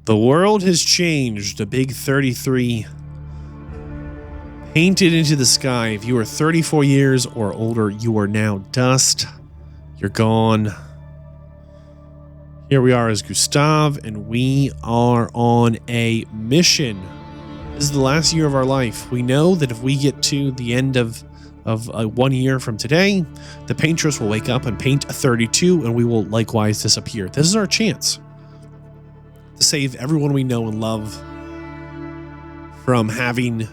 The world has changed. A big 33 painted into the sky. If you are 34 years or older, you are now dust. You're gone. Here we are as Gustav, and we are on a mission. This is the last year of our life. We know that if we get to the end of 1 year from today, the paintress will wake up and paint a 32, and we will likewise disappear. This is our chance to save everyone we know and love from having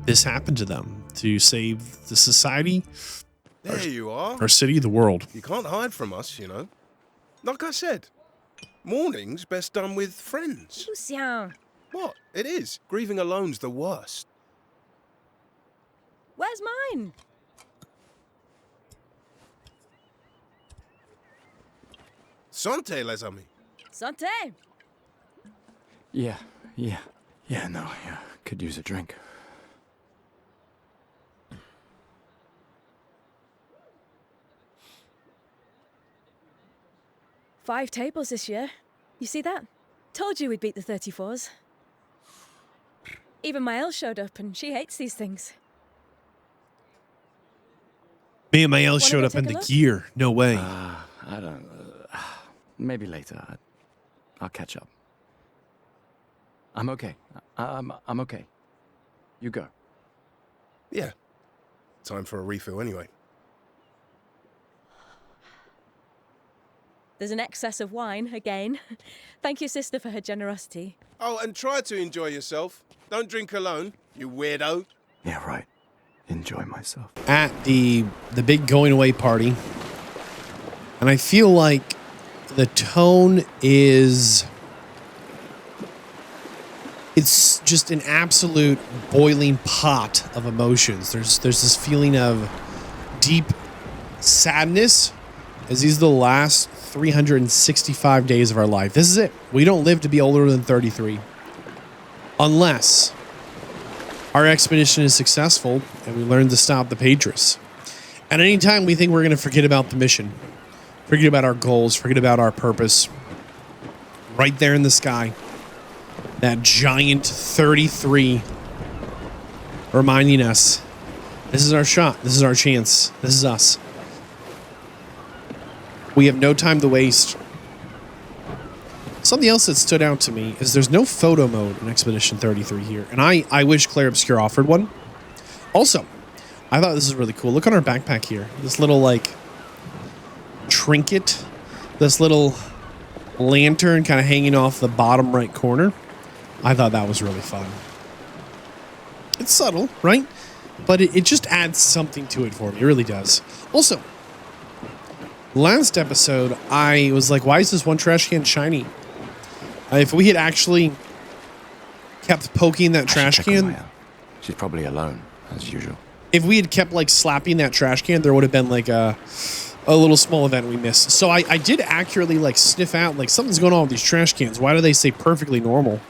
this happen to them, to save the society, there you are, our city, the world. You can't hide from us, you know. Like I said, mourning's best done with friends. Lucien. What? It is. Grieving alone's the worst. Where's mine? Santé, les amis. Santé. Yeah, could use a drink. Five tables this year. You see that? Told you we'd beat the 34s. Even Maëlle showed up, and she hates these things. Me and Maëlle showed up in the gear. No way. I don't... maybe later. I'll catch up. I'm okay. I'm okay. You go. Yeah. Time for a refill anyway. There's an excess of wine, again. Thank you, sister, for her generosity. Oh, and try to enjoy yourself. Don't drink alone, you weirdo. Yeah, right. Enjoy myself. At the big going away party, and I feel like the tone is... it's just an absolute boiling pot of emotions. There's this feeling of deep sadness, as these are the last 365 days of our life. This is it. We don't live to be older than 33. Unless our expedition is successful and we learn to stop the Patriots. At any time we think we're going to forget about the mission, forget about our goals, forget about our purpose, right there in the sky, that giant 33 reminding us, this is our shot, this is our chance, this is us. We have no time to waste. Something else that stood out to me is there's no photo mode in Expedition 33 here. And I wish Clair Obscur offered one. Also, I thought this is really cool. Look on our backpack here. This little, like, trinket. This little lantern kind of hanging off the bottom right corner. I thought that was really fun. It's subtle, right? But it just adds something to it for me. It really does. Also, last episode, I was like, why is this one trash can shiny? If we had actually kept poking that trash can... She's probably alone, as usual. If we had kept, like, slapping that trash can, there would have been, like, a little small event we missed. So I did accurately, like, sniff out, like, something's going on with these trash cans. Why do they say perfectly normal?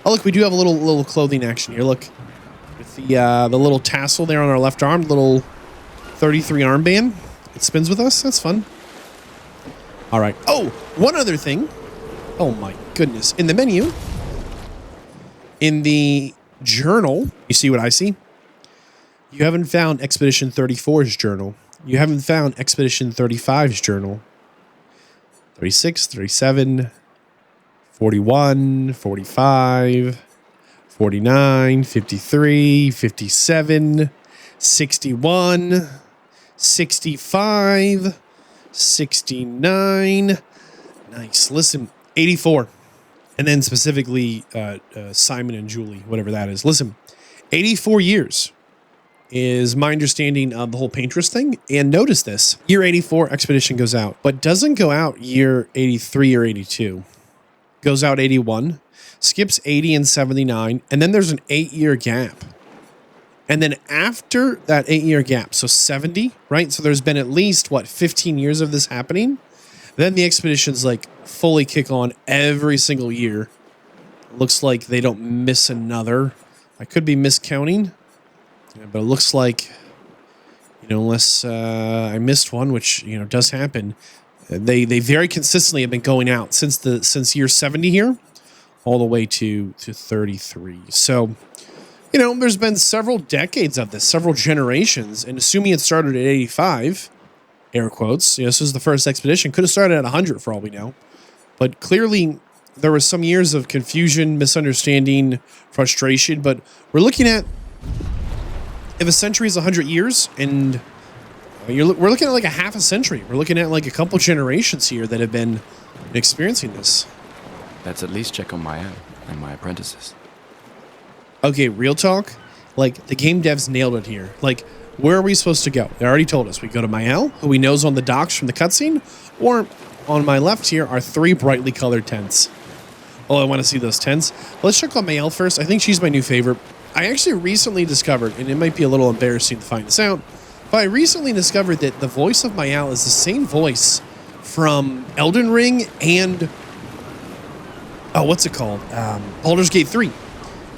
Oh, look, we do have a little clothing action here. Look, with the little tassel there on our left arm, little 33 armband. It spins with us. That's fun. All right. Oh, one other thing. Oh my goodness. In the menu, in the journal, you see what I see? You haven't found Expedition 34's journal. You haven't found Expedition 35's journal. 36, 37, 41, 45, 49, 53, 57, 61, 65, 69. Nice. Listen, 84. And then specifically Simon and Julie, whatever that is. Listen, 84 years is my understanding of the whole paintress thing. And notice this. Year 84, Expedition goes out. But doesn't go out year 83 or 82. Goes out 81. Skips 80 and 79. And then there's an 8-year gap. And then after that 8-year gap, so 70, right? So there's been at least, 15 years of this happening? Then the expeditions, like, fully kick on every single year. Looks like they don't miss another. I could be miscounting, but it looks like, unless I missed one, which, does happen, They very consistently have been going out since year 70 here, all the way to 33. So, you know, there's been several decades of this, several generations, and assuming it started at 85, air quotes, you know, this was the first expedition, could have started at 100 for all we know. But clearly there was some years of confusion, misunderstanding, frustration, but we're looking at, if a century is 100 years, and we're looking at like a half a century. We're looking at like a couple generations here that have been experiencing this. Let's at least check on Maya and my apprentices. Okay, real talk. Like, the game devs nailed it here. Like, where are we supposed to go? They already told us. We go to Mael, who we know's on the docks from the cutscene, or on my left here are 3 brightly colored tents. Oh, I want to see those tents. Let's check on Mael first. I think she's my new favorite. I actually recently discovered, and it might be a little embarrassing to find this out, but I recently discovered that the voice of Mael is the same voice from Elden Ring and, oh, what's it called? Baldur's Gate 3.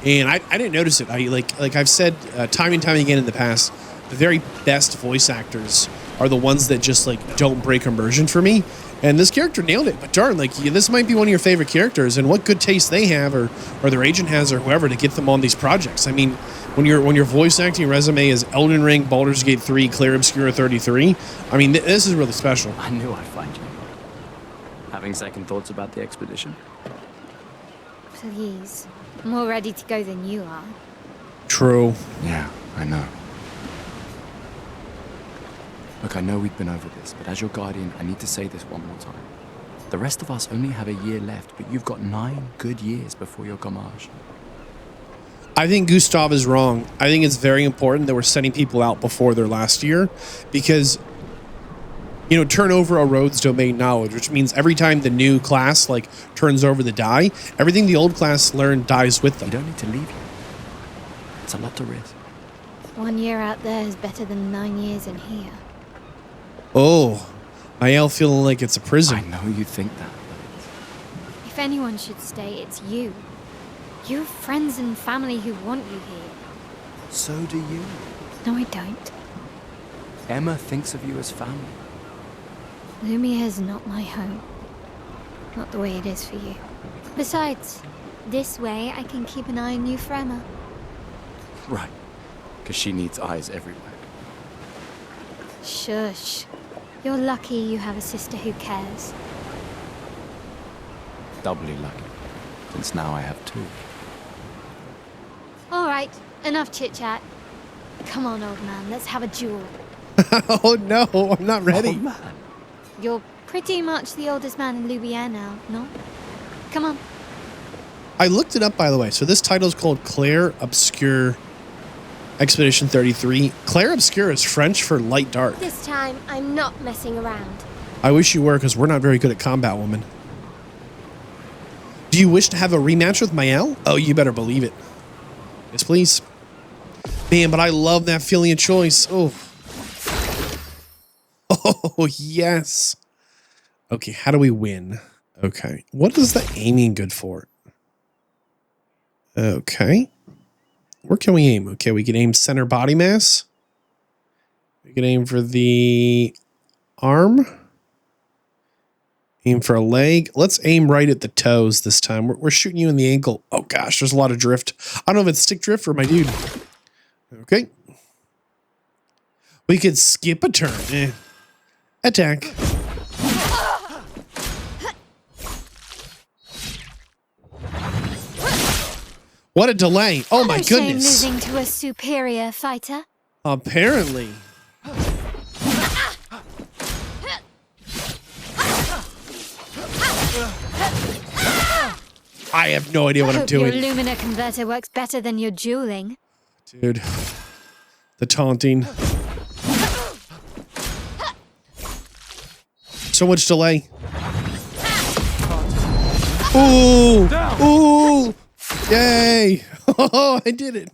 And I didn't notice it. Like I've said time and time again in the past, the very best voice actors are the ones that just like don't break immersion for me. And this character nailed it. But darn, like, this might be one of your favorite characters, and what good taste they have, or their agent has, or whoever, to get them on these projects. I mean, when your voice acting resume is Elden Ring, Baldur's Gate 3, Clair, Obscur 33, I mean, this is really special. I knew I'd find you. Having second thoughts about the expedition? Please. I'm more ready to go than you are. True. Yeah, I know. Look, I know we've been over this, but as your guardian, I need to say this one more time. The rest of us only have a year left, but you've got 9 good years before your Gamage. I think Gustav is wrong. I think it's very important that we're sending people out before their last year, because, you know, turnover erodes domain knowledge, which means every time the new class, like, turns over the die, everything the old class learned dies with them. You don't need to leave here. It's a lot to risk. 1 year out there is better than 9 years in here. Oh, Mael feeling like it's a prison. I know you think that, If anyone should stay, it's you. You have friends and family who want you here. but so do you. No, I don't. Emma thinks of you as family. Lumière's not my home. Not the way it is for you. Besides, this way I can keep an eye on you for Emma. Right, because she needs eyes everywhere. Shush. You're lucky you have a sister who cares. Doubly lucky, since now I have 2. All right, enough chit-chat. Come on, old man, let's have a duel. Oh no, I'm not ready. Oh, man. You're pretty much the oldest man in Lumière now, no? Come on. I looked it up, by the way. So this title is called Clair Obscur Expedition 33. Clair Obscur is French for light dark. This time, I'm not messing around. I wish you were, because we're not very good at combat, woman. Do you wish to have a rematch with Mael? Oh, you better believe it. Yes, please. Man, but I love that feeling of choice. Oh. Oh, yes. Okay, how do we win? Okay. What is the aiming good for? Okay. Where can we aim? Okay, we can aim center body mass. We can aim for the arm. Aim for a leg. Let's aim right at the toes this time. We're shooting you in the ankle. Oh gosh, there's a lot of drift. I don't know if it's stick drift or my dude. Okay. We could skip a turn. Attack. What a delay. Oh my goodness. Shame losing to a superior fighter. Apparently. I have no idea what I'm doing. Your Lumina converter works better than your dueling. Dude. The taunting. So much delay. Ooh! Ooh! Yay! Oh, I did it.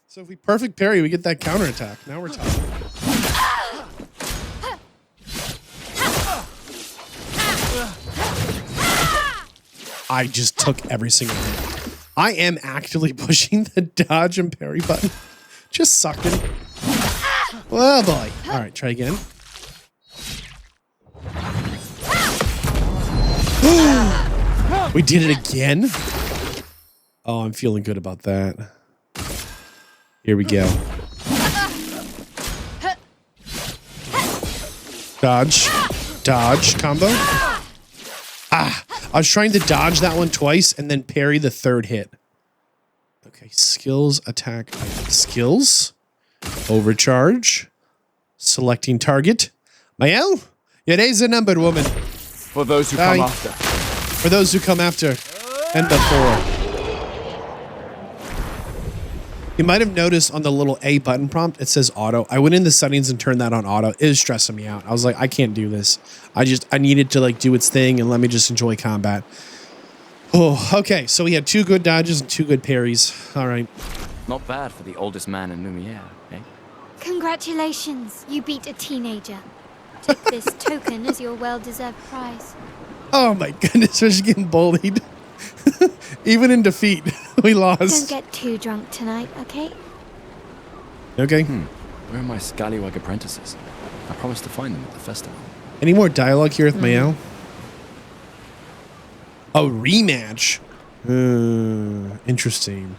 So if we perfect parry, we get that counterattack. Now we're talking. I just took every single hit. I am actively pushing the dodge and parry button. Just sucking. Oh boy. All right, try again. We did it again? Oh, I'm feeling good about that. Here we go. Dodge. Dodge combo. Ah, I was trying to dodge that one twice and then parry the third hit. Okay, skills, attack, skills, overcharge, selecting target. Mael, your days are numbered, woman. For those who come after. For those who come after and before. You might have noticed on the little A button prompt, it says auto. I went in the settings and turned that on auto. It was stressing me out. I was like, I can't do this. I needed to like do its thing and let me just enjoy combat. Oh, okay. So we had 2 good dodges and 2 good parries. All right. Not bad for the oldest man in Lumiere, eh? Congratulations, you beat a teenager. Take this token as your well-deserved prize. Oh my goodness, we're just getting bullied. Even in defeat, we lost. Don't get too drunk tonight, okay? Okay. Where are my scallywag apprentices? I promised to find them at the festival. Any more dialogue here with Mael? A rematch. Interesting.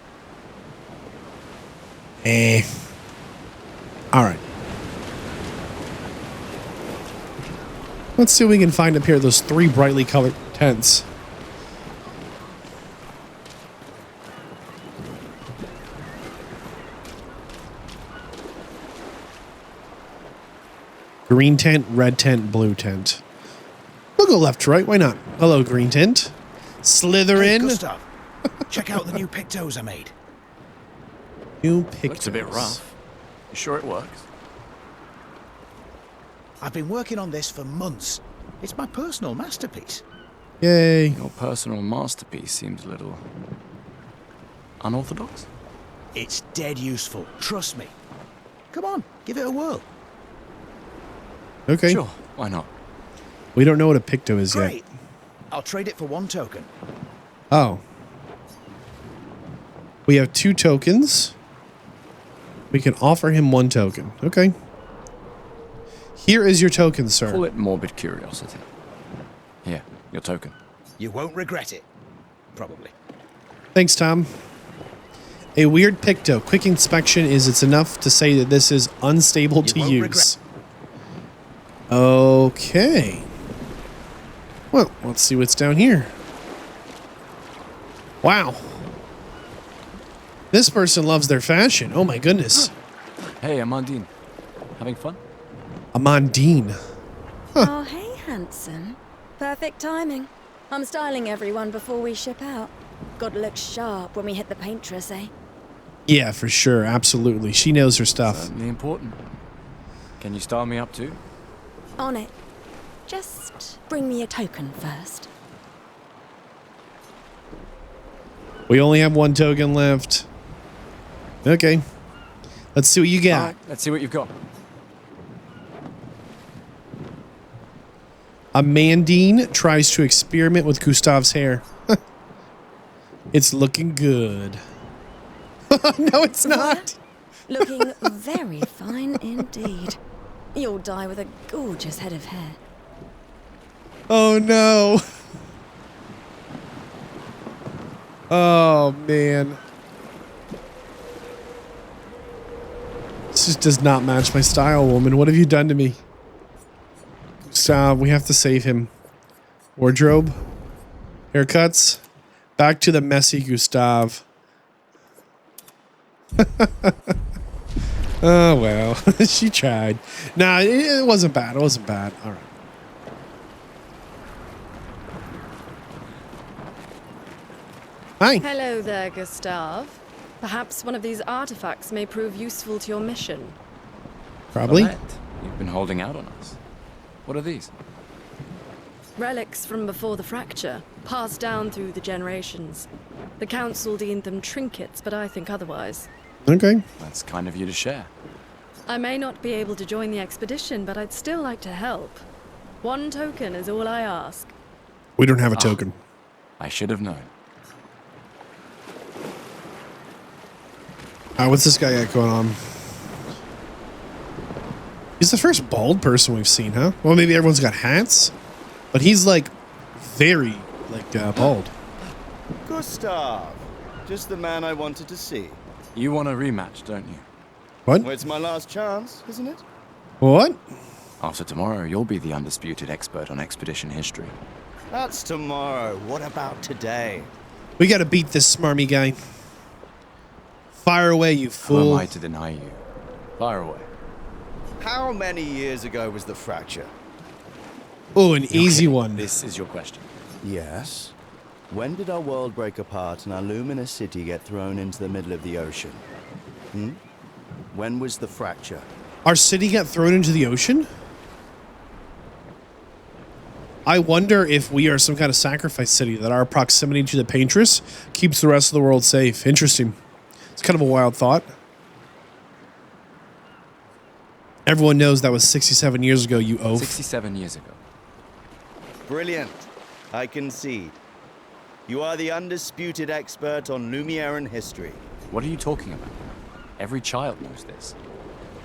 All right. Let's see what we can find up here. Those 3 brightly colored tents. Green tent, red tent, blue tent. We'll go left to right. Why not? Hello, green tent. Slither Hey, in. Gustav, check out the new pictos I made. New pictures. Looks a bit rough. You sure it works? I've been working on this for months. It's my personal masterpiece. Yay. Your personal masterpiece seems a little unorthodox. It's dead useful, trust me. Come on, give it a whirl. Okay. Sure, why not? We don't know what a picto is Great. yet. I'll trade it for 1 token. Oh. We have 2 tokens. We can offer him 1 token. Okay. Here is your token, sir. Call it morbid curiosity. Here, your token. You won't regret it. Probably. Thanks, Tom. A weird picto. Quick inspection is it's enough to say that this is unstable to won't use. regret. Okay. Well, let's see what's down here. Wow. This person loves their fashion. Oh my goodness. Hey, Amandine. Having fun? Amandine. Oh, hey, handsome. Perfect timing. I'm styling everyone before we ship out. Gotta look sharp when we hit the paintress, eh? Yeah, for sure. Absolutely. She knows her stuff. Certainly important. Can you style me up too? On it. Just bring me a token first. We only have 1 token left. Okay. Let's see what you got. All right, let's see what you've got. Amandine tries to experiment with Gustav's hair. It's looking good. No, it's not. Looking very fine indeed. You'll die with a gorgeous head of hair. Oh, no. Oh, man. This just does not match my style, woman. What have you done to me? Stop. We have to save him. Wardrobe. Haircuts. Back to the messy Gustav. Oh, well. She tried. Nah, it wasn't bad. It wasn't bad. All right. Hi. Hello there, Gustav. Perhaps one of these artifacts may prove useful to your mission. Probably. Vadd, you've been holding out on us. What are these? Relics from before the fracture, passed down through the generations. The council deemed them trinkets, but I think otherwise. Okay. That's kind of you to share. I may not be able to join the expedition, but I'd still like to help. 1 token is all I ask. We don't have a token. I should have known. What's this guy got going on? He's the first bald person we've seen, huh? Well, maybe everyone's got hats, but he's like very, like, bald. Gustav, just the man I wanted to see. You want a rematch, don't you? What? Well, it's my last chance, isn't it? What? After tomorrow, you'll be the undisputed expert on expedition history. That's tomorrow. What about today? We gotta beat this smarmy guy. Fire away, you Who fool. am I to deny you? Fire away. How many years ago was the fracture? Oh, an easy one. This is your question. Yes. When did our world break apart and our luminous city get thrown into the middle of the ocean? When was the fracture? Our city got thrown into the ocean? I wonder if we are some kind of sacrifice city, that our proximity to the Paintress keeps the rest of the world safe. Interesting. It's kind of a wild thought. Everyone knows that was 67 years ago, you oaf. 67 years ago. Brilliant. I concede. You are the undisputed expert on Lumiere history. What are you talking about? Every child knows this.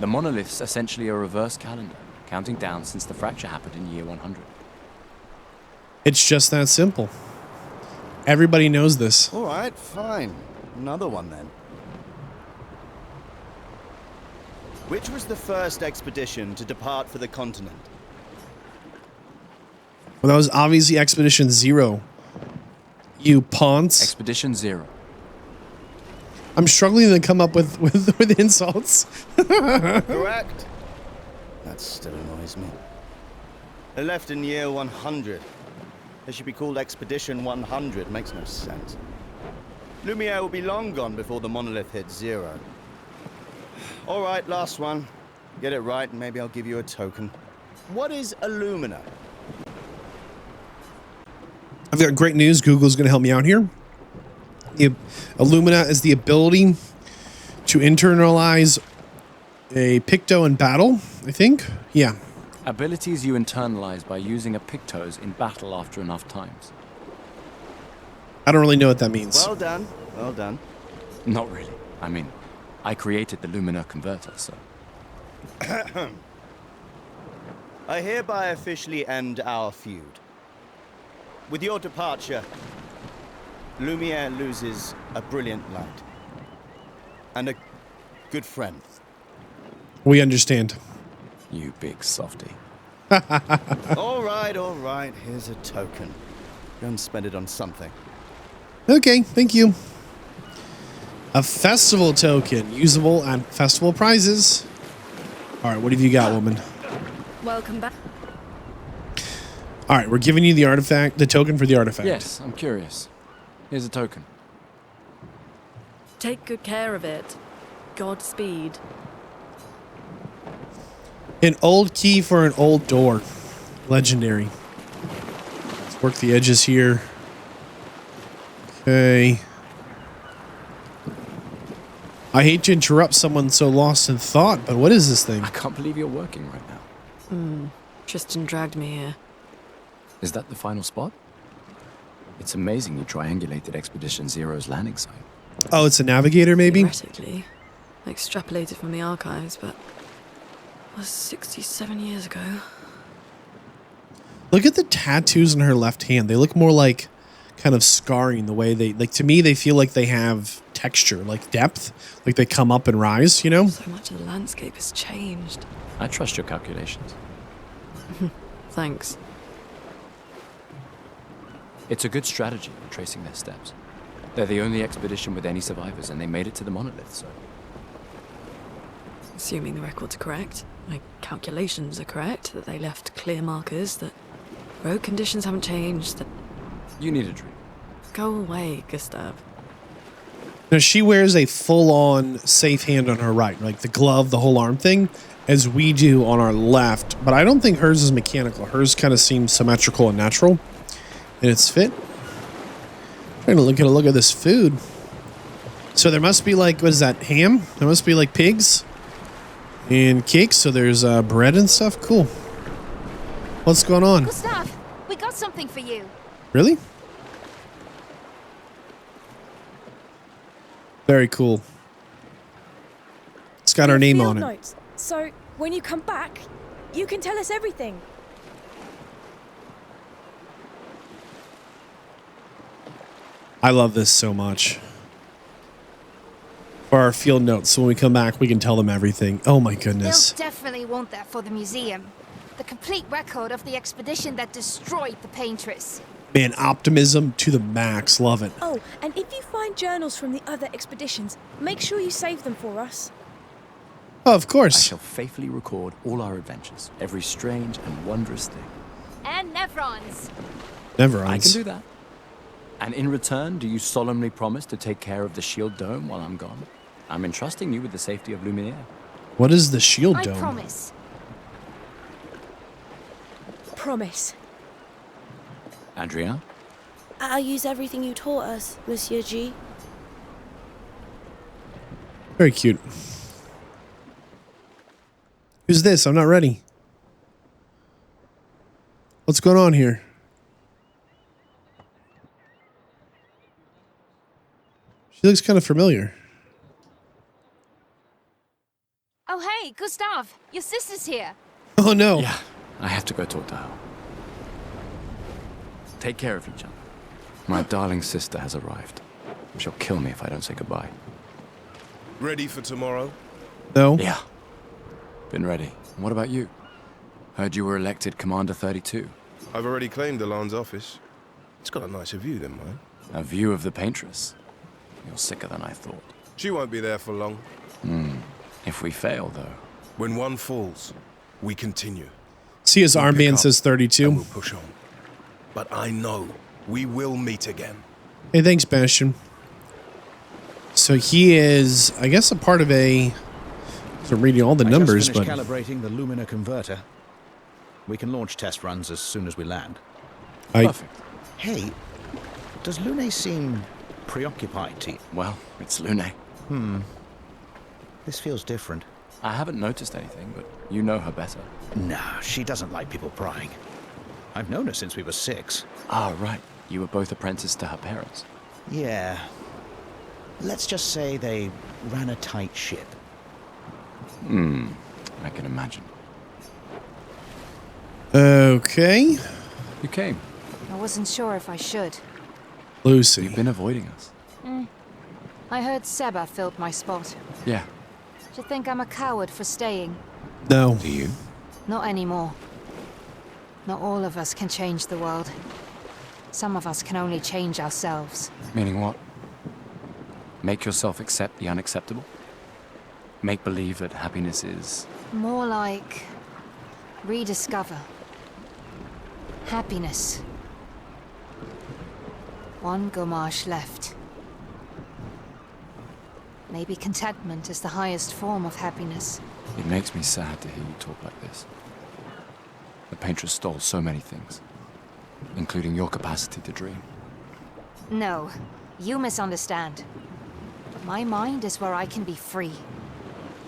The monolith's essentially a reverse calendar, counting down since the fracture happened in year 100. It's just that simple. Everybody knows this. All right, fine. Another one then. Which was the first expedition to depart for the continent? Well, that was obviously Expedition Zero. You ponce. Expedition Zero. I'm struggling to come up with insults. Correct. That still annoys me. They left in year 100. They should be called Expedition 100. Makes no sense. Lumiere will be long gone before the monolith hits zero. All right, last one. Get it right and maybe I'll give you a token. What is Illumina? I've got great news. Google's going to help me out here. Illumina is the ability to internalize a Picto in battle, I think. Yeah. Abilities you internalize by using a Pictos in battle after enough times. I don't really know what that means. Well done. Well done. Not really. I mean, I created the Lumina converter, so... I hereby officially end our feud. With your departure, Lumiere loses a brilliant light. And a good friend. We understand. You big softy. All right. Here's a token. Go and spend it on something. Okay, thank you. A festival token, usable at festival prizes. All right, what have you got, woman? Welcome back. All right, we're giving you the artifact, the token for the artifact. Yes, I'm curious. Here's a token. Take good care of it. Godspeed. An old key for an old door. Legendary. Let's work the edges here. Okay. I hate to interrupt someone so lost in thought, but what is this thing? I can't believe you're working right now. Tristan dragged me here. Is that the final spot? It's amazing you triangulated Expedition Zero's landing site. Oh, it's a navigator, maybe? Theoretically. Extrapolated from the archives, but... It was 67 years ago. Look at the tattoos on her left hand. They look more like kind of scarring the way they... Like, to me, they feel like they have texture, like depth. Like they come up and rise, you know? So much of the landscape has changed. I trust your calculations. Thanks. It's a good strategy, tracing their steps. They're the only expedition with any survivors, and they made it to the monolith, so... Assuming the records are correct, my calculations are correct, that they left clear markers, that road conditions haven't changed, that... You need a drink. Go away, Gustav. Now, she wears a full-on safe hand on her right, like the glove, the whole arm thing, as we do on our left. But I don't think hers is mechanical. Hers kind of seems symmetrical and natural in its fit. Trying to look at this food. So there must be like, what is that, ham? There must be like pigs and cakes. So there's bread and stuff. Cool. What's going on? Gustav, we got something for you. Really? Very cool. It's got our name on it. Notes. So when you come back, you can tell us everything. I love this so much. For our field notes, so when we come back, we can tell them everything. Oh my goodness. They'll definitely want that for the museum. The complete record of the expedition that destroyed the Paintress. Man, optimism to the max. Love it. Oh, and if you find journals from the other expeditions, make sure you save them for us. Oh, of I course. shall faithfully record all our adventures, every strange and wondrous thing. And Nevrons. Never I ends. can do that. And in return, do you solemnly promise to take care of the shield dome while I'm gone? I'm entrusting you with the safety of Luminaire. What is the shield I dome? promise. Promise. Adrien? I'll use everything you taught us, Monsieur G. Very cute. Who's this? I'm not ready. What's going on here? She looks kind of familiar. Oh, hey, Gustav. Your sister's here. Oh no. Yeah, I have to go talk to her. Take care of each other. My darling sister has arrived. She'll kill me if I don't say goodbye. Ready for tomorrow? No. Yeah. Been ready. What about you? Heard you were elected Commander 32. I've already claimed Alan's office. It's got a nicer view than mine. A view of the Paintress. You're sicker than I thought. She won't be there for long. If we fail, though. When one falls, we continue. See, his We'll pick armband up says and 32. we'll push on. But I know we will meet again. Hey, thanks, Bastion. So he is, I guess, a part of a... I'm reading all the numbers, I but... just finished calibrating the Lumina converter. We can launch test runs as soon as we land. Perfect. Hey, does Lune seem preoccupied to you? Well, it's Lune. This feels different. I haven't noticed anything, but you know her better. Nah, she doesn't like people prying. I've known her since we were 6. Ah, right. You were both apprenticed to her parents. Yeah. Let's just say they ran a tight ship. I can imagine. Okay. You came. I wasn't sure if I should. Lucy. You've been avoiding us. I heard Seba filled my spot. Yeah. Do you think I'm a coward for staying? No. Do you? Not anymore. Not all of us can change the world. Some of us can only change ourselves. Meaning what? Make yourself accept the unacceptable? Make believe that happiness is... More like... rediscover. Happiness. One Gomarsh left. Maybe contentment is the highest form of happiness. It makes me sad to hear you talk like this. The Paintress stole so many things, including your capacity to dream. No, you misunderstand. My mind is where I can be free.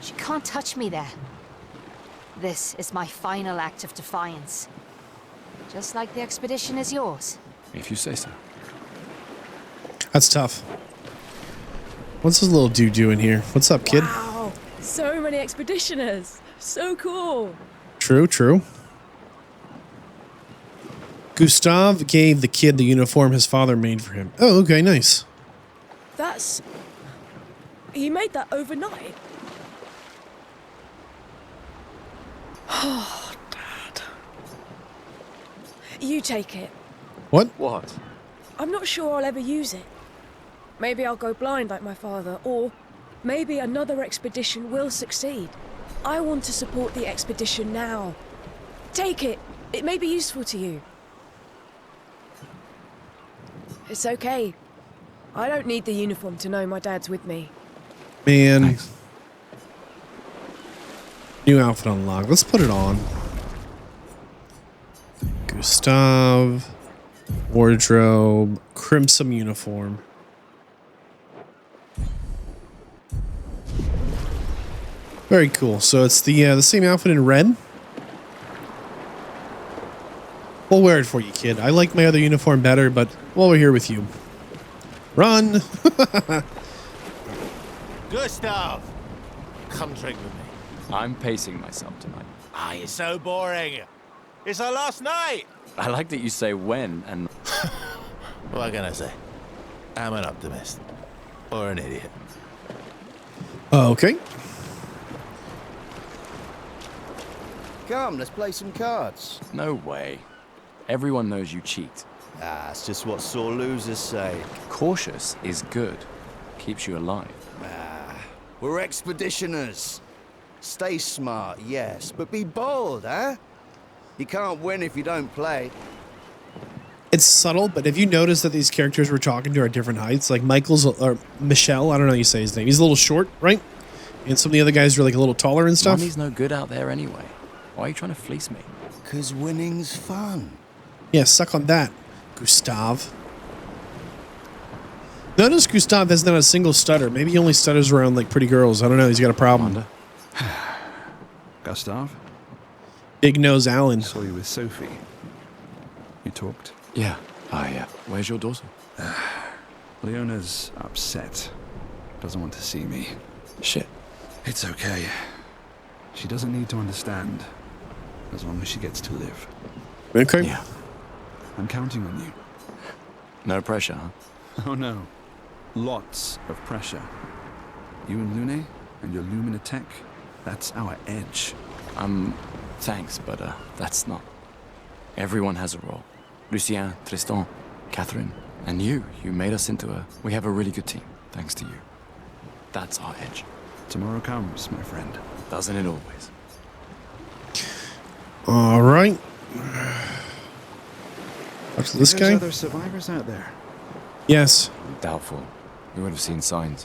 She can't touch me there. This is my final act of defiance. Just like the expedition is yours. If you say so. That's tough. What's this little dude doing here? What's up, kid? Wow, so many expeditioners. So cool. True, true. Gustav gave the kid the uniform his father made for him. Oh, okay, nice. That's... He made that overnight. Oh, Dad. You take it. What? What? I'm not sure I'll ever use it. Maybe I'll go blind like my father, or maybe another expedition will succeed. I want to support the expedition now. Take it. It may be useful to you. It's okay. I don't need the uniform to know my dad's with me. Man. Thanks. New outfit unlocked. Let's put it on. Gustav. Wardrobe. Crimson uniform. Very cool. So it's the same outfit in red. We'll wear it for you, kid. I like my other uniform better, but while we're here with you. Run! Gustav! Come drink with me. I'm pacing myself tonight. Ah, you're so boring. It's our last night. I like that you say when and... What can I say? I'm an optimist. Or an idiot. Okay. Come, let's play some cards. No way. Everyone knows you cheat. Ah, it's just what sore losers say. Cautious is good. Keeps you alive. We're expeditioners. Stay smart, yes, but be bold, huh? You can't win if you don't play. It's subtle, but have you noticed that these characters we're talking to are different heights? Like Michael's, or Michelle, I don't know how you say his name. He's a little short, right? And some of the other guys are like a little taller and stuff. Money's no good out there anyway. Why are you trying to fleece me? 'Cause winning's fun. Yeah, suck on that, Gustav. Notice Gustav has not a single stutter. Maybe he only stutters around like pretty girls. I don't know. He's got a problem. Gustav? Big nose Alan. Saw you with Sophie. You talked? Yeah. Yeah. Where's your daughter? Leona's upset. Doesn't want to see me. Shit. It's okay. She doesn't need to understand. As long as she gets to live. Okay. Yeah. I'm counting on you. No pressure, huh? Oh no. Lots of pressure. You and Lune and your Lumina tech, that's our edge. Thanks, but that's not. Everyone has a role. Lucien, Tristan, Catherine, and you. You made us into we have a really good team, thanks to you. That's our edge. Tomorrow comes, my friend. Doesn't it always? All right. What's this There's guy? other survivors out there. Yes. Doubtful. We would have seen signs.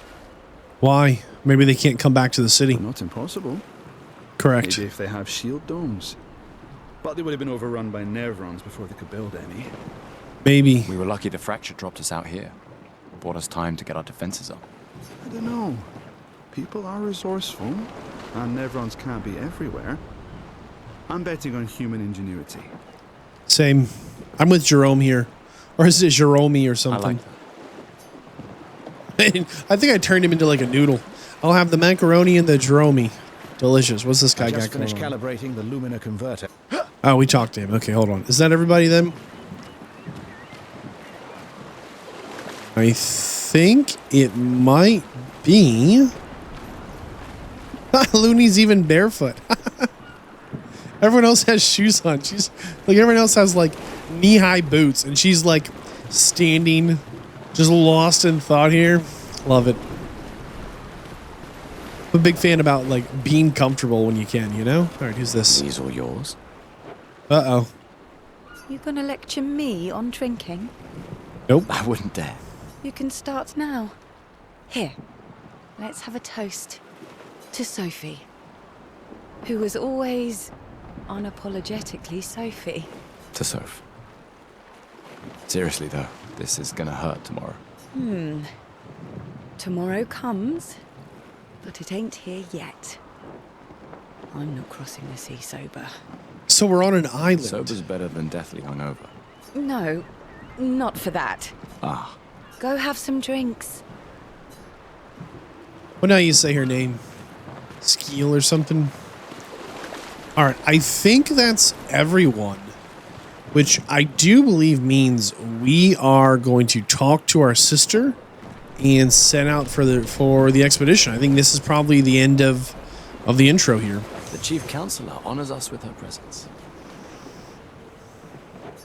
Why? Maybe they can't come back to the city. Not impossible. Correct. Maybe if they have shield domes. But they would have been overrun by Nevrons before they could build any. Maybe. We were lucky the fracture dropped us out here. Bought us time to get our defenses up. I don't know. People are resourceful, and Nevrons can't be everywhere. I'm betting on human ingenuity. Same. I'm with Jerome here. Or is it Jerome or something? I like that. I think I turned him into like a noodle. I'll have the macaroni and the Jerome. Delicious. What's this guy got Just going finished on? calibrating the Lumina converter. Oh, we talked to him. Okay, hold on. Is that everybody then? I think it might be. Looney's even barefoot. Everyone else has shoes on. She's like, everyone else has like knee-high boots, and she's like standing, just lost in thought here. Love it. I'm a big fan about like being comfortable when you can, you know? All right, who's this? These all yours? Uh-oh. You gonna lecture me on drinking? Nope. I wouldn't dare. You can start now. Here, let's have a toast to Sophie, who was always unapologetically Sophie. To Soph. Seriously though, this is gonna hurt tomorrow. Tomorrow comes, but it ain't here yet. I'm not crossing the sea sober. So we're on an island. Sober's better than deathly hungover. No, not for that. Ah. Go have some drinks. What now you say her name? Skeel or something? All right, I think that's everyone, which I do believe means we are going to talk to our sister and set out for the expedition. I think this is probably the end of the intro here. The chief counselor honors us with her presence.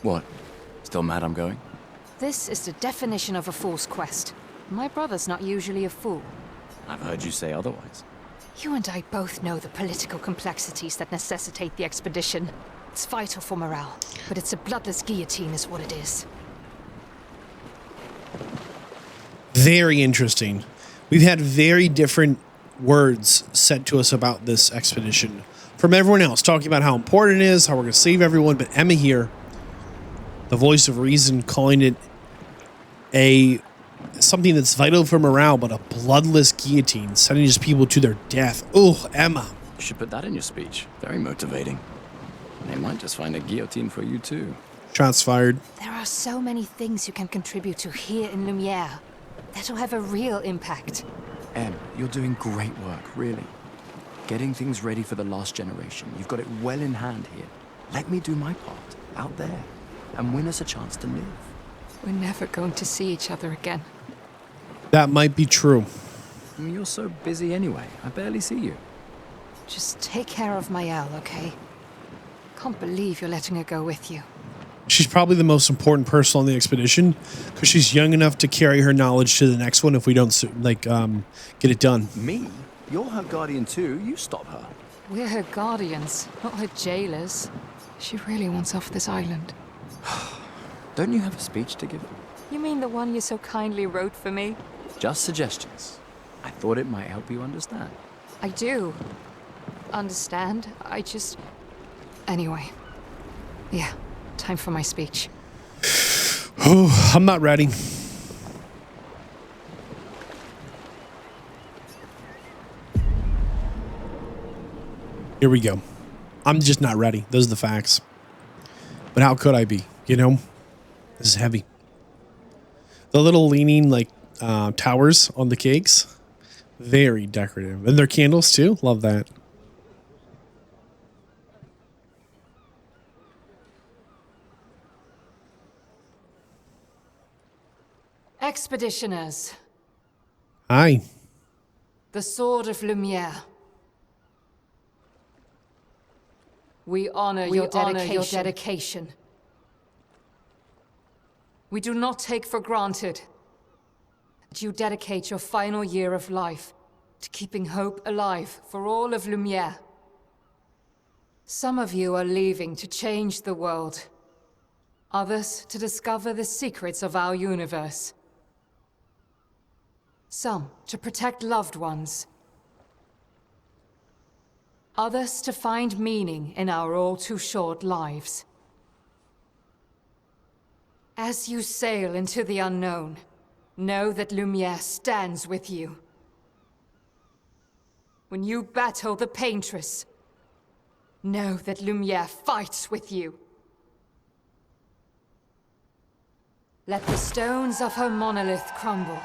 What? Still mad I'm going? This is the definition of a fool's quest. My brother's not usually a fool. I've heard you say otherwise. You and I both know the political complexities that necessitate the expedition. It's vital for morale, but it's a bloodless guillotine is what it is. Very interesting. We've had very different words said to us about this expedition from everyone else, talking about how important it is, how we're going to save everyone. But Emma here, the voice of reason, calling it something that's vital for morale, but a bloodless guillotine, sending just people to their death. Oh, Emma. You should put that in your speech. Very motivating. They might just find a guillotine for you too. Shots fired. There are so many things you can contribute to here in Lumiere that'll have a real impact. Em, you're doing great work, really. Getting things ready for the last generation. You've got it well in hand here. Let me do my part, out there, and win us a chance to live. We're never going to see each other again. That might be true. You're so busy anyway. I barely see you. Just take care of Mayel, okay? Can't believe you're letting her go with you. She's probably the most important person on the expedition because she's young enough to carry her knowledge to the next one if we don't get it done. Me? You're her guardian too. You stop her. We're her guardians, not her jailers. She really wants off this island. Don't you have a speech to give? You mean the one you so kindly wrote for me? Just suggestions. I thought it might help you understand. I do. Understand? Anyway. Yeah, time for my speech. Oh, I'm not ready. Here we go. I'm just not ready. Those are the facts. But how could I be? You know? This is heavy. The little leaning, towers on the cakes. Very decorative. And their candles, too. Love that. Expeditioners. Hi. The Sword of Lumiere. We honor your dedication. We do not take for granted that you dedicate your final year of life to keeping hope alive for all of Lumiere. Some of you are leaving to change the world. Others to discover the secrets of our universe. Some to protect loved ones. Others to find meaning in our all-too-short lives. As you sail into the unknown, know that Lumiere stands with you. When you battle the Paintress, know that Lumiere fights with you. Let the stones of her monolith crumble.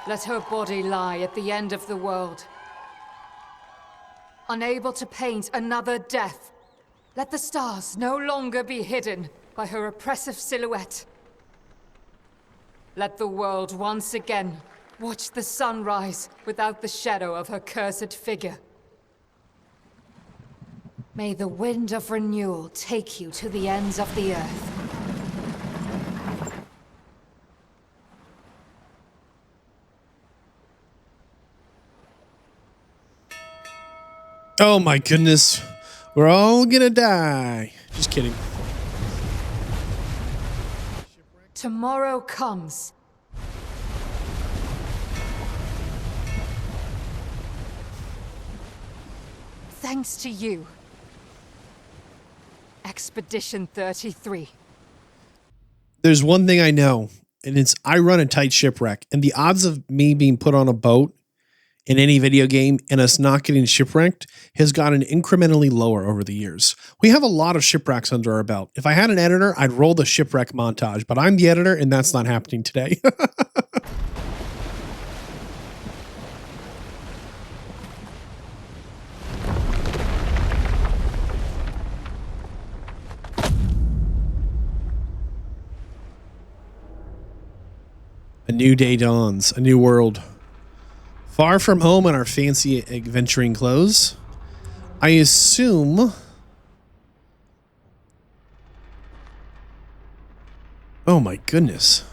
Let her body lie at the end of the world. Unable to paint another death, let the stars no longer be hidden by her oppressive silhouette. Let the world once again watch the sun rise without the shadow of her cursed figure. May the wind of renewal take you to the ends of the earth. Oh my goodness. We're all gonna die. Just kidding. Tomorrow comes. Thanks to you. Expedition 33. There's one thing I know, and it's I run a tight shipwreck, and the odds of me being put on a boat in any video game and us not getting shipwrecked has gotten incrementally lower over the years. We have a lot of shipwrecks under our belt. If I had an editor, I'd roll the shipwreck montage, but I'm the editor and that's not happening today. A new day dawns, a new world. Far from home in our fancy adventuring clothes. I assume... Oh my goodness.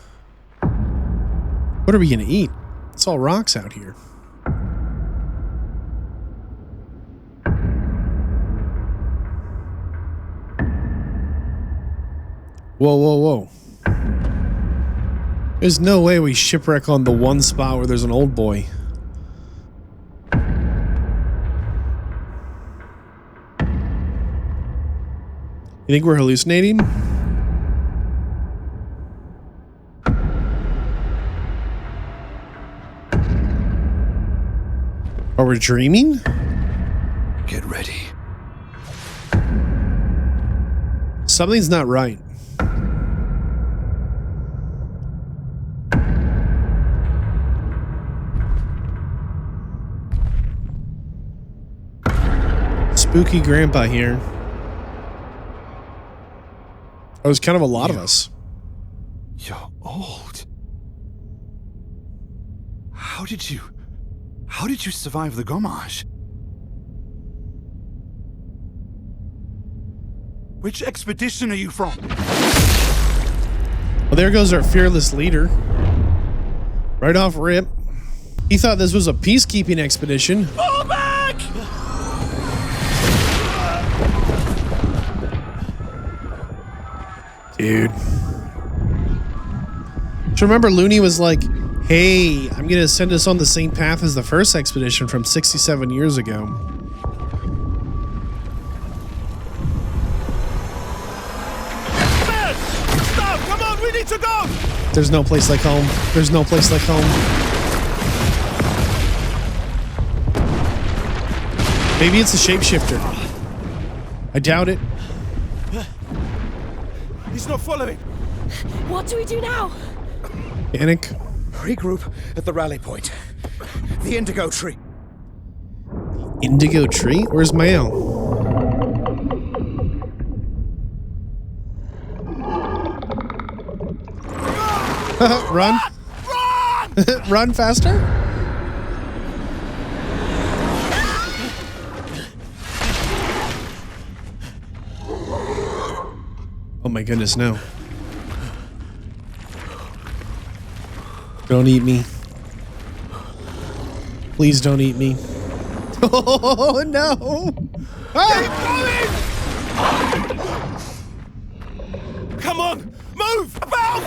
What are we going to eat? It's all rocks out here. Whoa, whoa, whoa. There's no way we shipwreck on the one spot where there's an old boy. You think we're hallucinating? Are we dreaming? Get ready. Something's not right. Spooky grandpa here. Oh, it's kind of a lot of us. You're old. How did you survive the Gommage? Which expedition are you from? Well, there goes our fearless leader. Right off rip. He thought this was a peacekeeping expedition. Fall back! Dude. So remember, Looney was like, hey, I'm going to send us on the same path as the first expedition from 67 years ago. Ben! Stop! Come on, we need to go! There's no place like home. There's no place like home. Maybe it's a shapeshifter. I doubt it. He's not following. What do we do now? Panic. Regroup at the rally point. The indigo tree. Indigo tree? Where's Mael? Run. Run! Run faster? Oh my goodness, no. Don't eat me. Please don't eat me. Oh no! Ah! Come on! Move! About!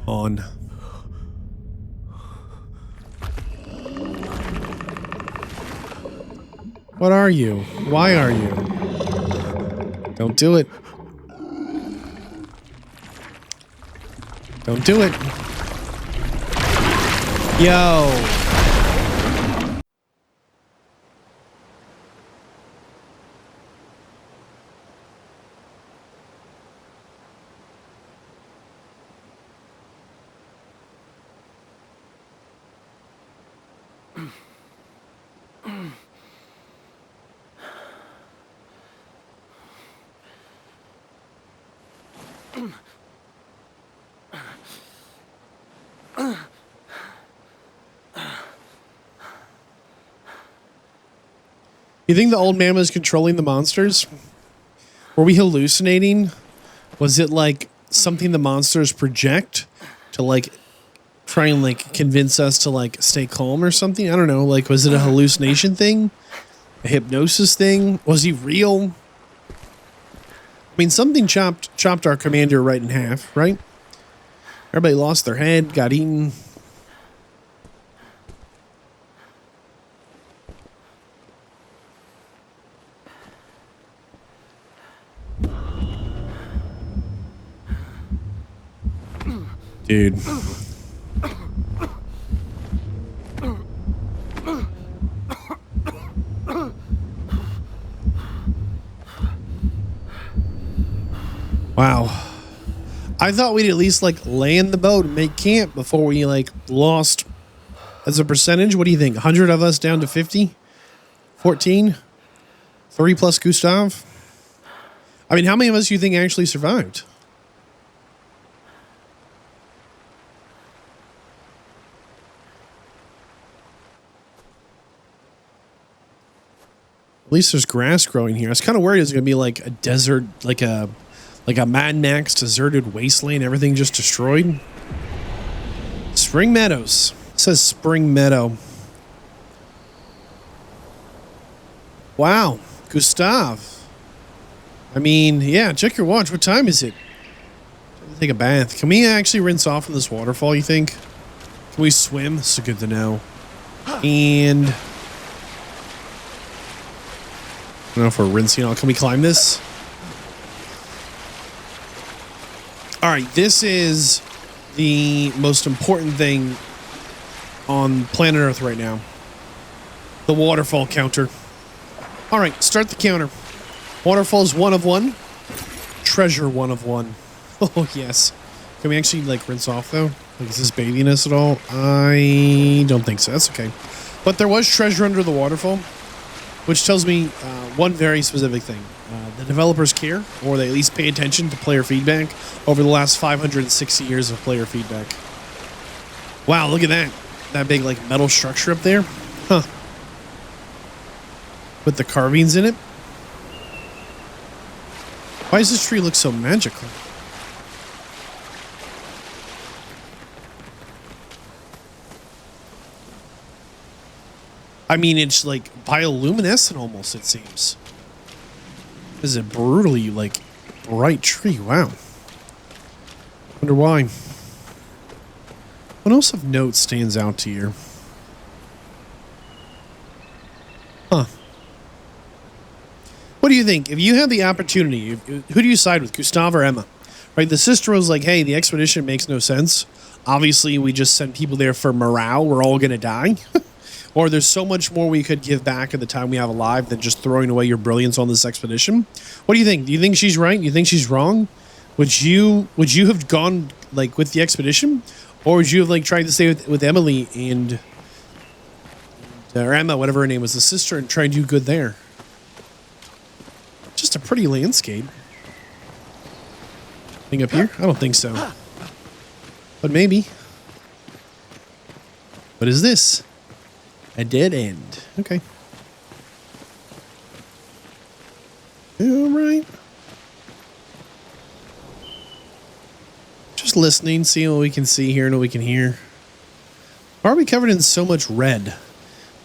On. What are you? Why are you? Don't do it. Don't do it. Yo. You think the old man was controlling the monsters? Were we hallucinating? Was it like something the monsters project to like try and like convince us to like stay calm or something? I don't know. Like, was it a hallucination thing? A hypnosis thing? Was he real? I mean, something chopped our commander right in half, right? Everybody lost their head, got eaten. Dude. Wow. I thought we'd at least like land the boat and make camp before we like lost as a percentage. What do you think? 100 of us down to 50? 14? 3 plus Gustav? I mean, how many of us do you think actually survived? At least there's grass growing here. I was kind of worried it was going to be like a desert, like a Mad Max deserted wasteland, everything just destroyed. Spring Meadows. It says Spring Meadow. Wow. Gustav. I mean, yeah, check your watch. What time is it? Take a bath. Can we actually rinse off in this waterfall, you think? Can we swim? This is good to know. And I don't know if we're rinsing out. Can we climb this? All right, this is the most important thing on planet Earth right now. The waterfall counter. All right, start the counter. Waterfalls 1 of 1. Treasure 1 of 1. Oh, yes. Can we actually, like, rinse off, though? Like, is this bathing us at all? I don't think so. That's okay. But there was treasure under the waterfall. which tells me one very specific thing. The developers care, or they at least pay attention to player feedback over the last 560 years of player feedback. Wow, look at that. That big, like, metal structure up there. Huh. With the carvings in it. Why does this tree look so magical? I mean, it's like bioluminescent almost, it seems. This is a brutally, like, bright tree. Wow. Wonder why. What else of note stands out to you? Huh. What do you think? If you had the opportunity, who do you side with, Gustav or Emma? Right, the sister was like, hey, the expedition makes no sense. Obviously, we just send people there for morale. We're all going to die. Or there's so much more we could give back at the time we have alive than just throwing away your brilliance on this expedition. What do you think? Do you think she's right? Do you think she's wrong? Would you have gone, like, with the expedition? Or would you have, like, tried to stay with Emily and or Emma, whatever her name was, the sister, and try and do good there? Just a pretty landscape. Thing up here? I don't think so. But maybe. What is this? A dead end. Okay. All right. Just listening, seeing what we can see here and what we can hear. Why are we covered in so much red?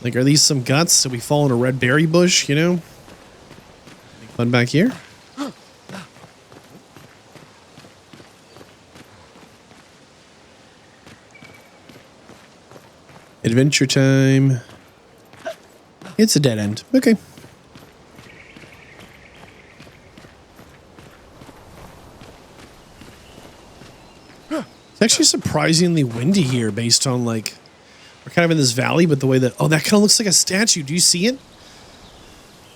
Like, are these some guts? Did we fall in a red berry bush, you know? Any fun back here? Adventure time. It's a dead end. Okay. It's actually surprisingly windy here based on, like, we're kind of in this valley, but the way that, oh, that kind of looks like a statue. Do you see it?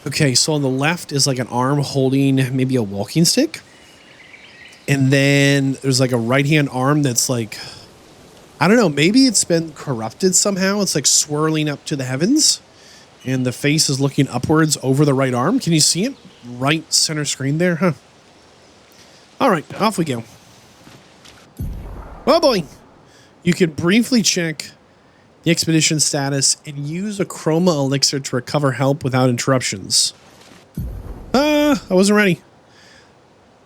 Okay, so on the left is like an arm holding maybe a walking stick. And then there's like a right-hand arm that's like, I don't know, maybe it's been corrupted somehow. It's like swirling up to the heavens. And the face is looking upwards over the right arm. Can you see it? Right center screen there, huh? All right, off we go. Oh boy. You can briefly check the expedition status and use a chroma elixir to recover help without interruptions. I wasn't ready.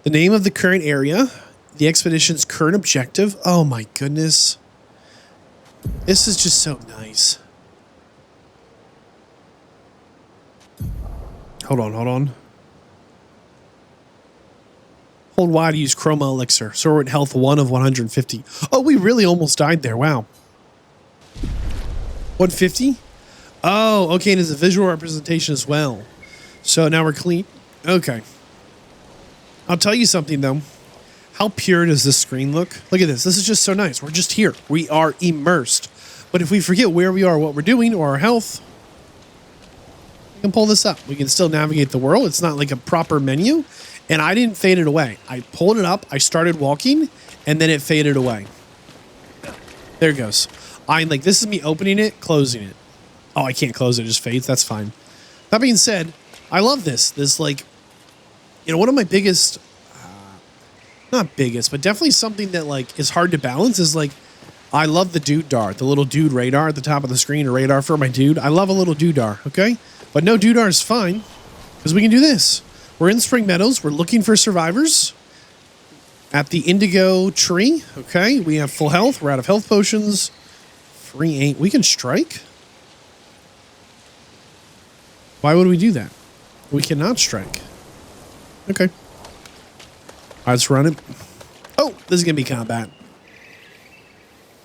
The name of the current area, the expedition's current objective. Oh my goodness. This is just so nice. Hold on. Hold Y to use chroma elixir. So we're at health 1 of 150. Oh, we really almost died there. Wow. 150? Oh, okay. And it's a visual representation as well. So now we're clean. Okay. I'll tell you something, though. How pure does this screen look? Look at this. This is just so nice. We're just here. We are immersed. But if we forget where we are, what we're doing, or our health, we can pull this up. We can still navigate the world. It's not like a proper menu. And I didn't fade it away. I pulled it up. I started walking, and then it faded away. There it goes. I'm like, this is me opening it, closing it. Oh, I can't close it. It just fades. That's fine. That being said, I love this. This, like, you know, one of my biggest, not biggest, but definitely something that, like, is hard to balance is, like, I love the doodar, the little dude radar at the top of the screen, a radar for my dude. I love a little doodar, okay? But no doodar is fine, because we can do this. We're in Spring Meadows. We're looking for survivors at the indigo tree, okay? We have full health. We're out of health potions. Free 8. We can strike? Why would we do that? We cannot strike. Okay. All right, let's run it. Oh, this is going to be combat.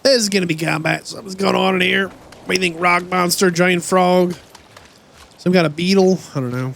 This is going to be combat. Something's going on in here. What do you think? Rock monster, giant frog? Some kind of beetle? I don't know.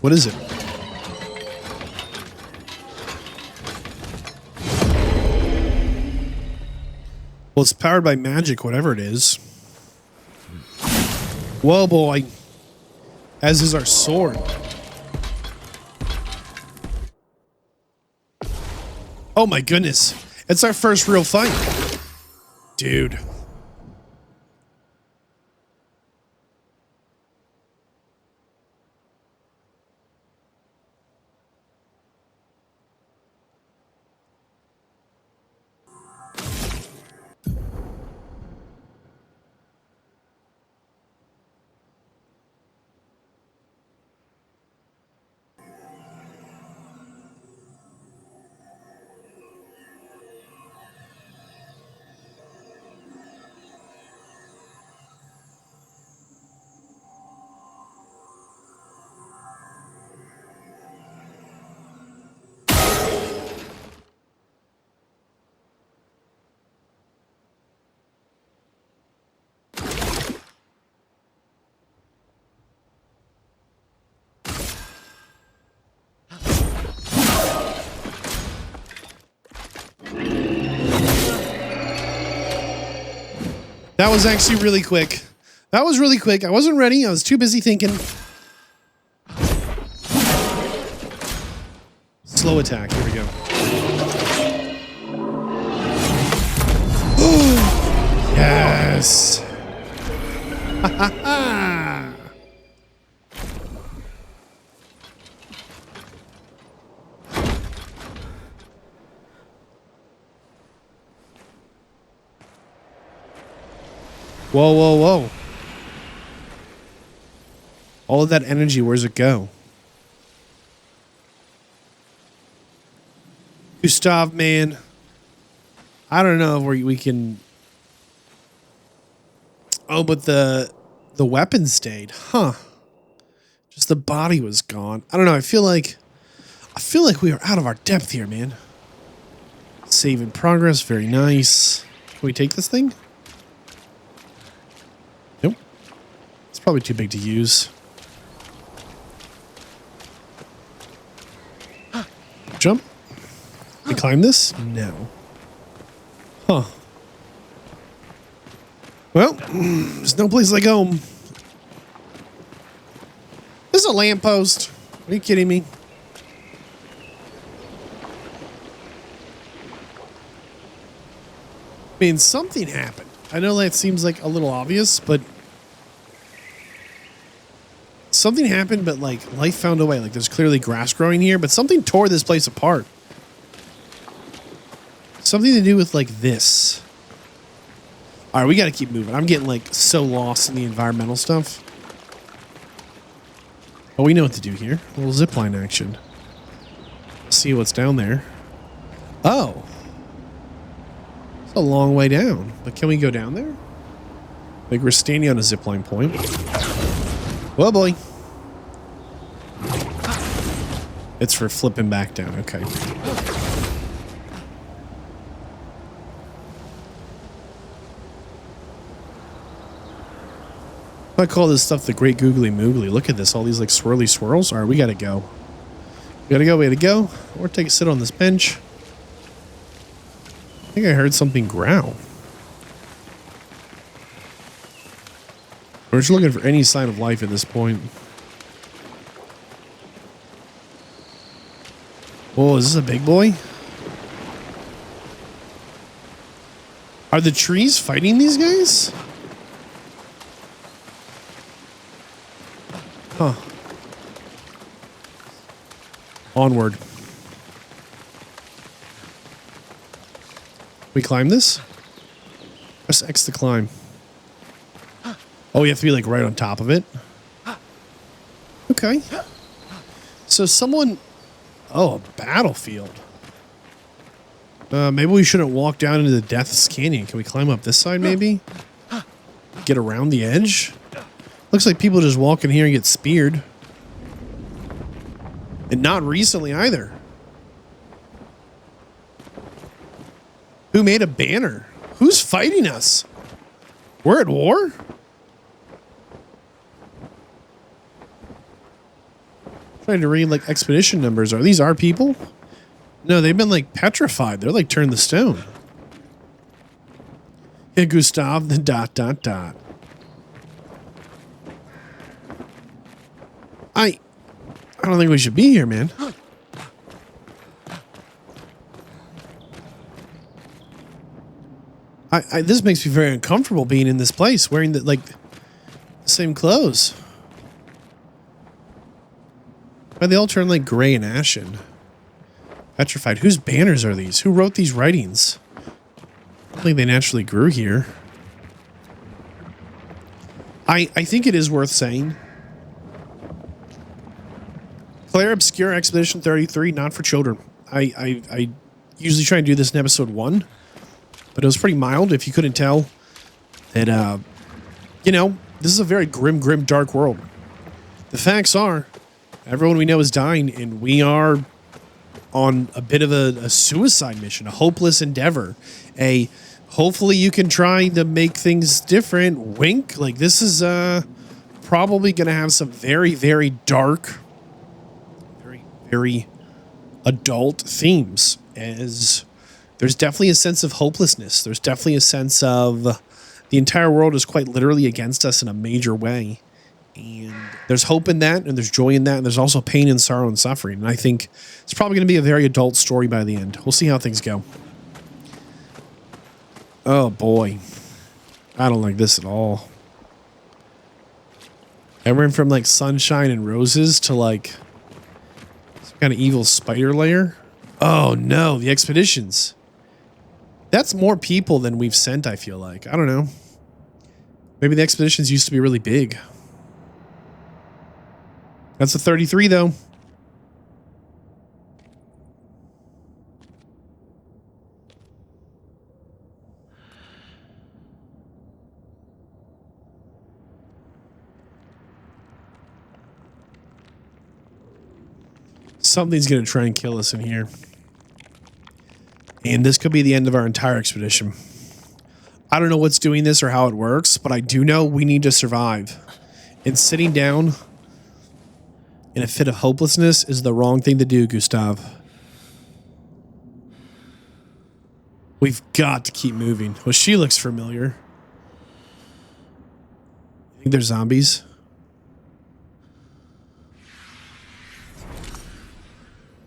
What is it? Well, it's powered by magic, whatever it is. Whoa, boy. As is our sword. Oh my goodness. It's our first real fight. Dude. That was actually really quick. That was really quick. I wasn't ready. I was too busy thinking. Slow attack. Here we go. Yes. Ha ha ha. Whoa, whoa, whoa. All of that energy, where's it go? Gustav, man. I don't know if we can... Oh, but the weapon stayed. Huh. Just the body was gone. I don't know. I feel like we are out of our depth here, man. Save in progress. Very nice. Can we take this thing? Nope. It's probably too big to use. Jump. Can we climb this? No. Huh. Well, there's no place like home. This is a lamppost. Are you kidding me? I mean, something happened. I know that seems like a little obvious, but something happened, but like life found a way. Like there's clearly grass growing here, but something tore this place apart. Something to do with like this. All right, we got to keep moving. I'm getting like so lost in the environmental stuff. Oh, we know what to do here. A little zipline action. See what's down there. Oh. It's a long way down. But can we go down there? Like we're standing on a zipline point. Whoa, boy. It's for flipping back down. Okay. I call this stuff the Great Googly Moogly. Look at this. All these like swirly swirls. All right, we got to go. We got to go. We got to go. Or take a sit on this bench. I think I heard something growl. We're just looking for any sign of life at this point. Whoa, is this a big boy? Are the trees fighting these guys? Huh. Onward. We climb this? Press X to climb. Oh, you have to be like right on top of it? Okay. So someone... Oh, a battlefield. Maybe we shouldn't walk down into the Death's Canyon. Can we climb up this side maybe? Get around the edge? Looks like people just walk in here and get speared. And not recently either. Who made a banner? Who's fighting us? We're at war? Trying to read like expedition numbers. Are these our people? No, they've been like petrified. They're like turned to stone. Hey, Gustav, the ... I don't think we should be here, man. This makes me very uncomfortable being in this place, wearing the same clothes. Why they all turn like gray and ashen? Petrified. Whose banners are these? Who wrote these writings? I don't think they naturally grew here. I think it is worth saying. Clair, Obscur, Expedition 33, not for children. I usually try and do this in episode 1, but it was pretty mild. If you couldn't tell, that you know, this is a very grim, dark world. The facts are, everyone we know is dying, and we are on a bit of a suicide mission, a hopeless endeavor. Hopefully you can try to make things different. Wink. Like, this is probably going to have some very, very dark, very adult themes, as there's definitely a sense of hopelessness. There's definitely a sense of the entire world is quite literally against us in a major way. And there's hope in that, and there's joy in that, and there's also pain and sorrow and suffering. And I think it's probably going to be a very adult story by the end. We'll see how things go. Oh boy. I don't like this at all. I went from like sunshine and roses to like some kind of evil spider lair. Oh no, the expeditions. That's more people than we've sent, I feel like. I don't know. Maybe the expeditions used to be really big. That's a 33 though. Something's going to try and kill us in here. And this could be the end of our entire expedition. I don't know what's doing this or how it works, but I do know we need to survive. And sitting down in a fit of hopelessness is the wrong thing to do, Gustav. We've got to keep moving. Well, she looks familiar. You think they're zombies?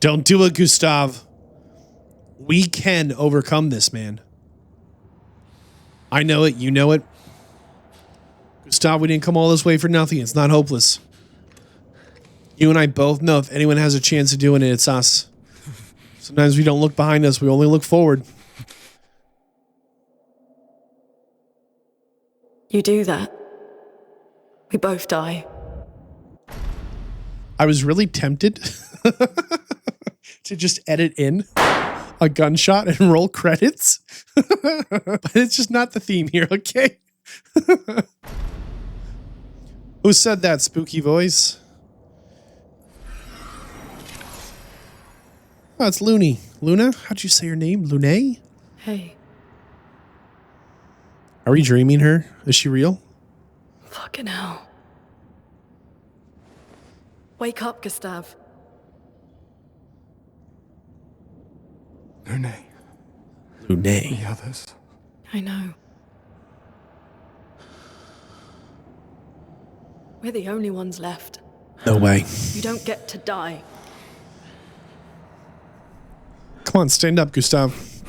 Don't do it, Gustav. We can overcome this, man. I know it. You know it. Gustav, we didn't come all this way for nothing. It's not hopeless. You and I both know if anyone has a chance of doing it, it's us. Sometimes we don't look behind us. We only look forward. You do that. We both die. I was really tempted to just edit in a gunshot and roll credits. But it's just not the theme here, okay? Who said that spooky voice? Oh, it's Looney. Luna? How'd you say your name? Lune? Hey. Are we dreaming her? Is she real? Fucking hell. Wake up, Gustav. Lune. Lune. The others. I know. We're the only ones left. No way. You don't get to die. Come on, stand up, Gustav.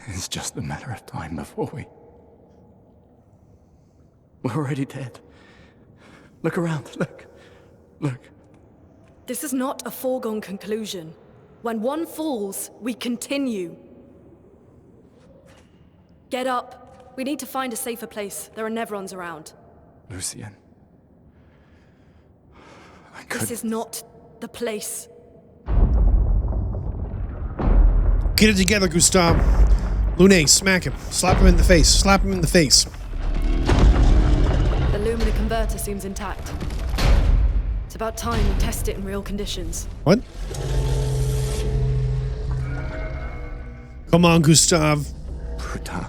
It's just a matter of time before we're already dead. Look around. Look. This is not a foregone conclusion. When one falls, we continue. Get up. We need to find a safer place. There are Nevrons around. Lucien. This is not the place. Get it together, Gustav. Lune, smack him. Slap him in the face. Slap him in the face. The Lumina converter seems intact. It's about time we test it in real conditions. What? Come on, Gustav. Putain.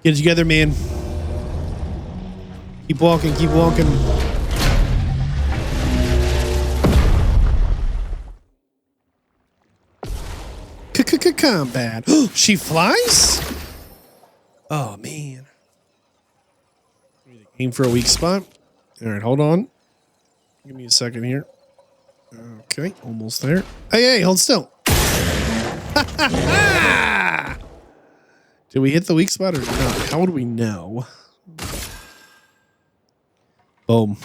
Get it together, man. Keep walking, keep walking. to combat. She flies? Oh, man. Aim for a weak spot. All right, hold on. Give me a second here. Okay, almost there. Hey, hold still. Did we hit the weak spot or not? How would we know? Boom.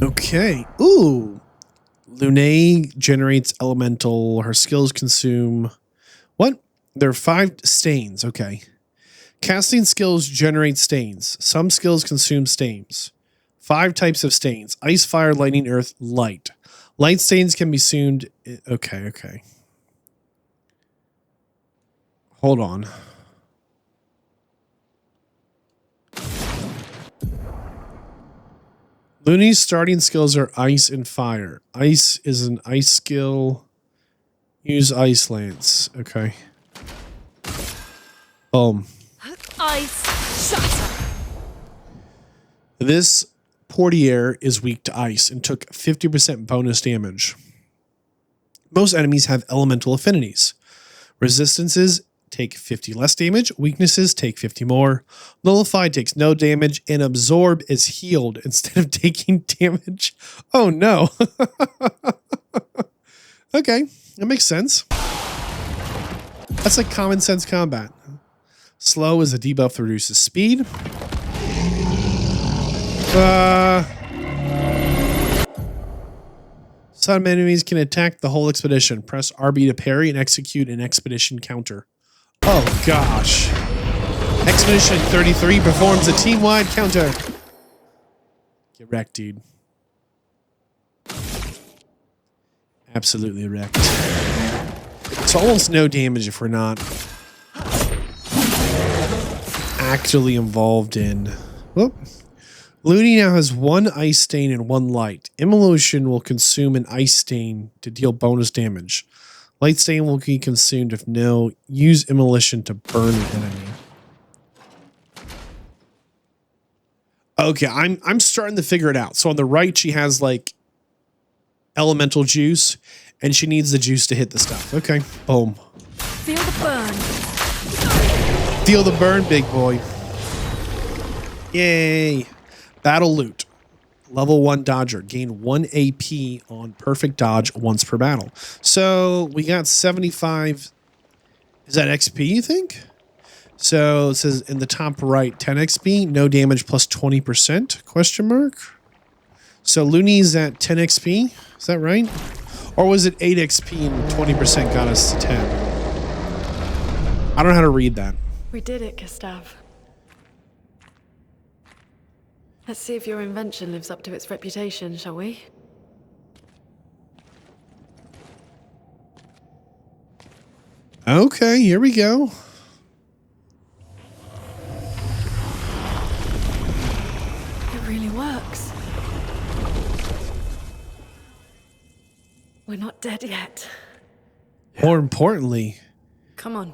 Okay. Ooh. Lune generates elemental. Her skills consume... What? There are 5 stains. Okay. Casting skills generate stains. Some skills consume stains. 5 types of stains. Ice, fire, lightning, earth, light. Light stains can be consumed... Okay. Hold on. Looney's starting skills are ice and fire. Ice is an ice skill. Use ice lance. Okay. Ice shatter. This portiere is weak to ice and took 50% bonus damage. Most enemies have elemental affinities. Resistances take 50 less damage. Weaknesses take 50 more. Nullify takes no damage. And absorb is healed instead of taking damage. Oh no. Okay, that makes sense. That's like common sense combat. Slow is a debuff that reduces speed. Some enemies can attack the whole expedition. Press RB to parry and execute an expedition counter. Oh gosh. Expedition 33 performs a team-wide counter. Get wrecked, dude. Absolutely wrecked. It's almost no damage if we're not actually involved in... Whoop. Looney now has 1 ice stain and 1 light. Immolation will consume an ice stain to deal bonus damage. Light stain will be consumed if no. Use immolation to burn an enemy. Okay, I'm starting to figure it out. So on the right, she has like elemental juice, and she needs the juice to hit the stuff. Okay, boom. Feel the burn. Feel the burn, big boy. Yay. Battle loot. Level 1 dodger. Gain 1 AP on perfect dodge once per battle. So we got 75. Is that XP, you think? So it says in the top right, 10 XP, no damage plus 20%, question mark. So Looney's at 10 XP. Is that right? Or was it 8 XP and 20% got us to 10? I don't know how to read that. We did it, Gustav. Let's see if your invention lives up to its reputation, shall we? Okay, here we go. It really works. We're not dead yet. More importantly... Come on.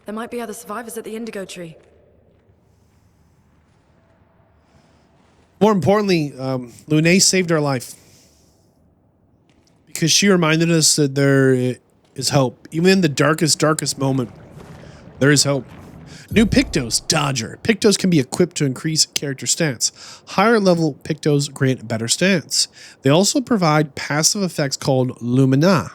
There might be other survivors at the Indigo Tree. More importantly, Lune saved our life. Because she reminded us that there is hope. Even in the darkest moment, there is hope. New Pictos, Dodger. Pictos can be equipped to increase character stats. Higher level Pictos grant better stats. They also provide passive effects called Lumine.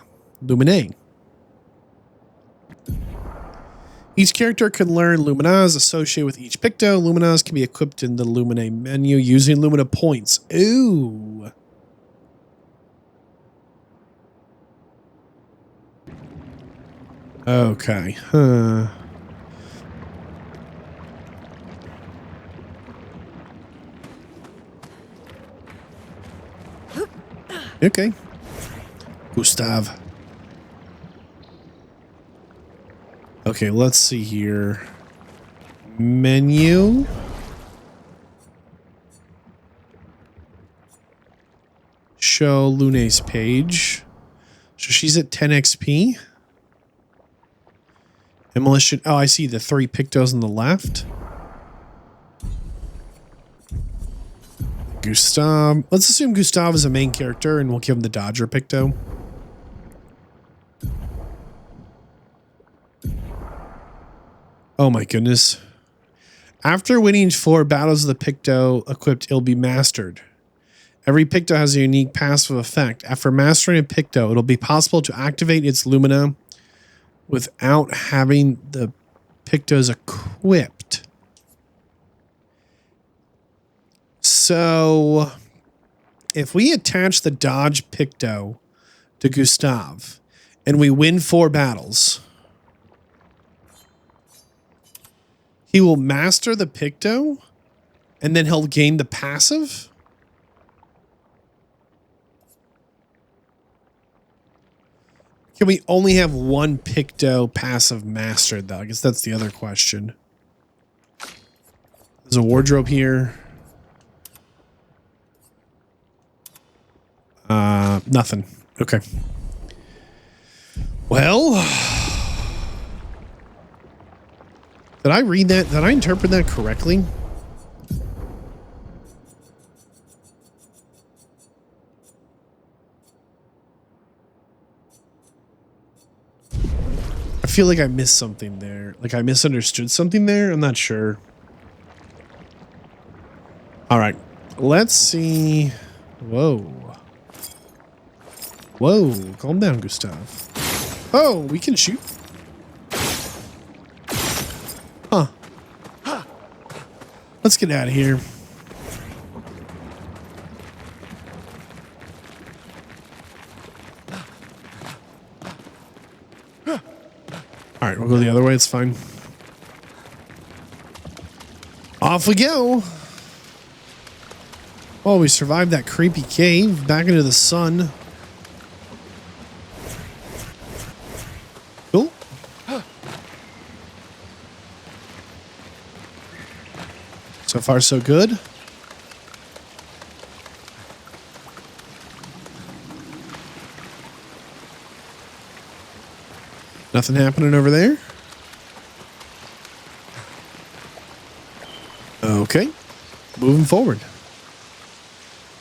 Each character can learn Luminas associated with each Picto. Luminas can be equipped in the Lumine menu using Lumina points. Ooh. Okay. Huh. Okay. Gustav. Okay, let's see here. Menu. Show Lune's page. So she's at 10 XP. Demolition. Oh, I see the 3 Pictos on the left. Gustav. Let's assume Gustav is a main character and we'll give him the Dodger Picto. Oh my goodness. After winning 4 battles of the Picto equipped, it'll be mastered. Every Picto has a unique passive effect. After mastering a Picto, it'll be possible to activate its Lumina without having the Pictos equipped. So, if we attach the Dodge Picto to Gustav and we win 4 battles, he will master the Picto and then he'll gain the passive? Can we only have one Picto passive mastered, though? I guess that's the other question. There's a wardrobe here. Nothing. Okay. Well, did I read that? Did I interpret that correctly? I feel like I missed something there. Like I misunderstood something there. I'm not sure. All right. Let's see. Whoa. Whoa. Calm down, Gustav. Oh, we can shoot. Huh. Let's get out of here. All right, we'll go the other way. It's fine. Off we go. Oh, we survived that creepy cave. Back into the sun. Cool. So far, so good. Nothing happening over there. Okay. Moving forward.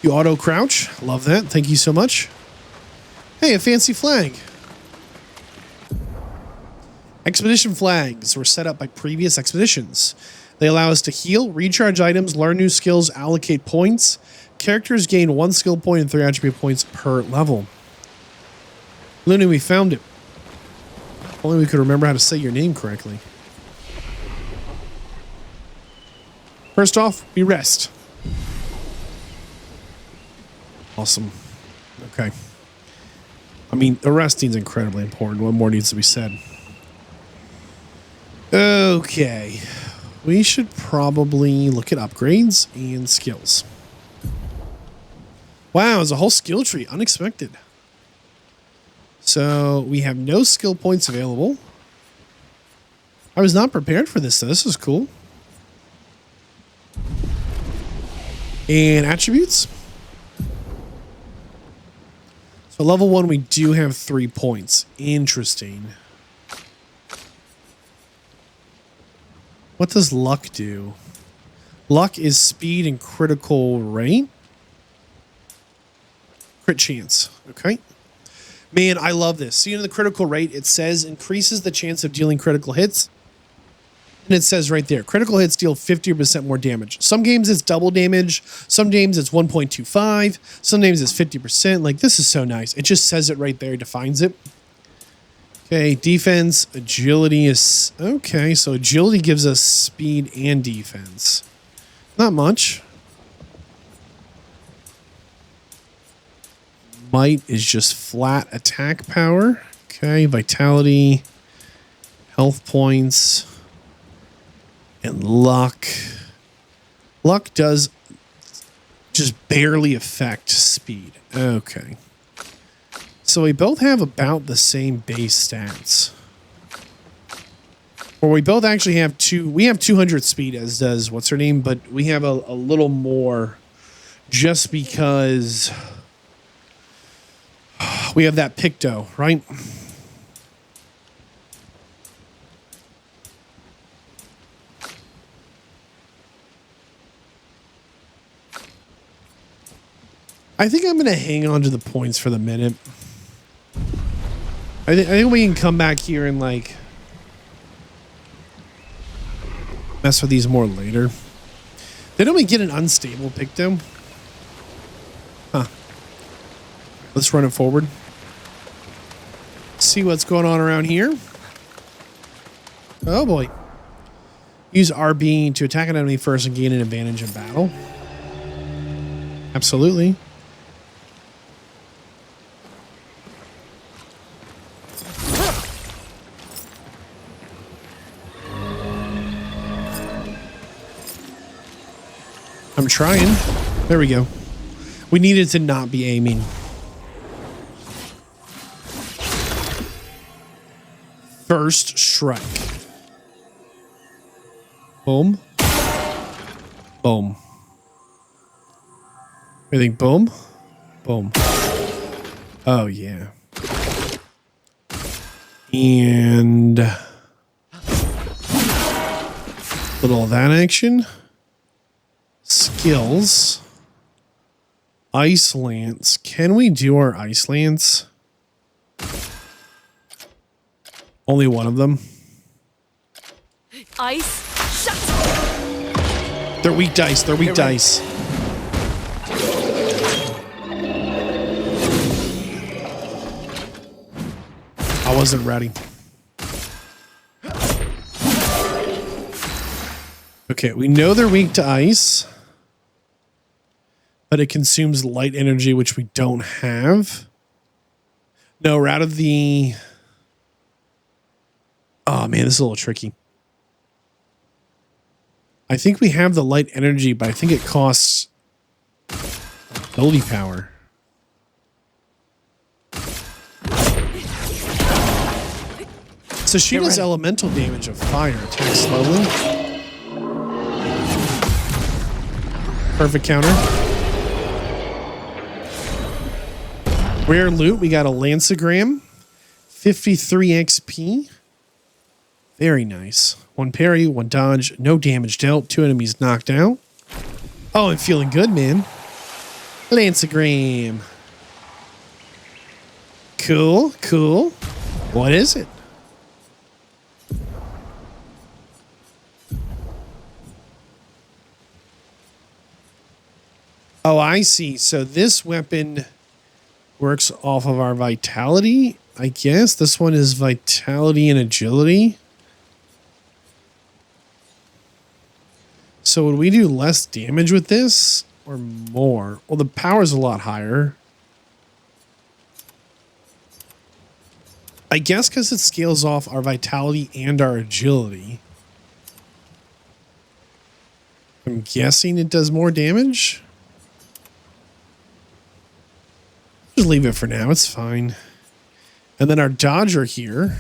You auto crouch. Love that. Thank you so much. Hey, a fancy flag. Expedition flags were set up by previous expeditions. They allow us to heal, recharge items, learn new skills, allocate points. Characters gain 1 skill point and 3 attribute points per level. Looney, we found it. Only we could remember how to say your name correctly. First off, we rest. Awesome. Okay. I mean, the resting is incredibly important. What more needs to be said? Okay. We should probably look at upgrades and skills. Wow, there's a whole skill tree. Unexpected. So we have no skill points available. I was not prepared for this, so this is cool. And attributes. So level 1, we do have 3 points. Interesting. What does luck do? Luck is speed and critical rate. Crit chance. Okay. Man, I love this. See, in the critical rate, it says increases the chance of dealing critical hits. And it says right there, critical hits deal 50% more damage. Some games it's double damage. Some games it's 1.25. Some games it's 50%. Like, this is so nice. It just says it right there. It defines it. Okay, defense. Agility is... Okay, so agility gives us speed and defense. Not much. Might is just flat attack power. Okay, vitality, health points, and luck. Luck does just barely affect speed. Okay. So we both have about the same base stats. Or we both actually have we have 200 speed, as does what's her name, but we have a little more just because we have that Picto, right? I think I'm going to hang on to the points for the minute. I think we can come back here and like Mess with these more later. Didn't we get an unstable pick though? Huh. Let's run it forward. See what's going on around here. Oh boy. Use RB to attack an enemy first and gain an advantage in battle. Absolutely. I'm trying. There we go. We needed to not be aiming. First strike. Boom. Boom. I think boom. Boom. Oh, yeah. And little of that action. Skills. Ice Lance. Can we do our Ice Lance? Only one of them. Ice, shut. They're weak dice. They're weak dice. I wasn't ready. Okay, we know they're weak to ice, but it consumes light energy, which we don't have. No, we're out of the... Oh man, this is a little tricky. I think we have the light energy, but I think it costs ability power. So she does elemental damage of fire. Attack slowly. Perfect counter. Rare loot. We got a Lancegram. 53 XP. Very nice. One parry, one dodge, no damage dealt, 2 enemies knocked out. Oh, I'm feeling good, man. Lancegram. Cool, cool. What is it? Oh, I see. So this weapon works off of our vitality, I guess. This one is vitality and agility. So would we do less damage with this or more? Well, the power's a lot higher. I guess because it scales off our vitality and our agility. I'm guessing it does more damage. Just leave it for now. It's fine. And then our dodger here.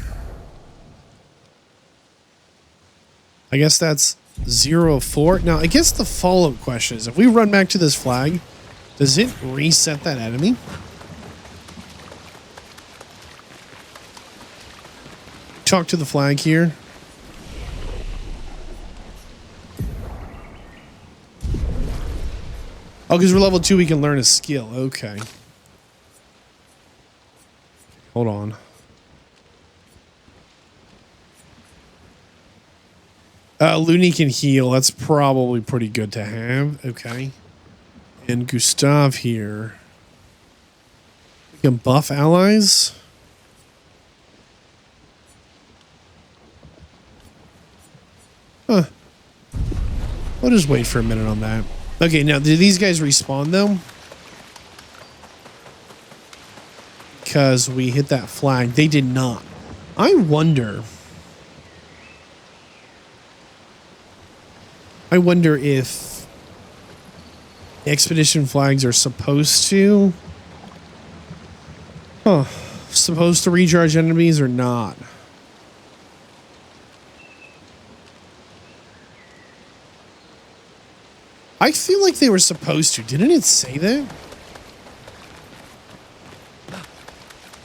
I guess that's 0-4. Now, I guess the follow-up question is, if we run back to this flag, does it reset that enemy? Talk to the flag here. Oh, because we're level 2, we can learn a skill. Okay. Hold on. Looney can heal. That's probably pretty good to have. Okay. And Gustav here. We can buff allies. Huh. I'll just wait for a minute on that. Okay, now, do these guys respawn, though? Because we hit that flag. They did not. I wonder if expedition flags are supposed to... supposed to recharge enemies or not. I feel like they were supposed to. Didn't it say that?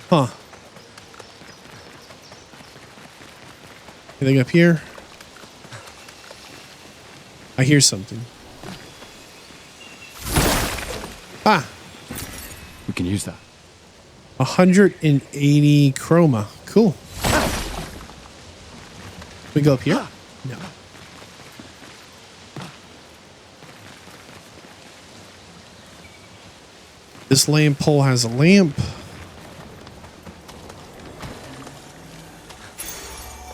Huh. Anything up here? I hear something. Ah. We can use that. 180 chroma. Cool. We go up here? No. This lamp pole has a lamp.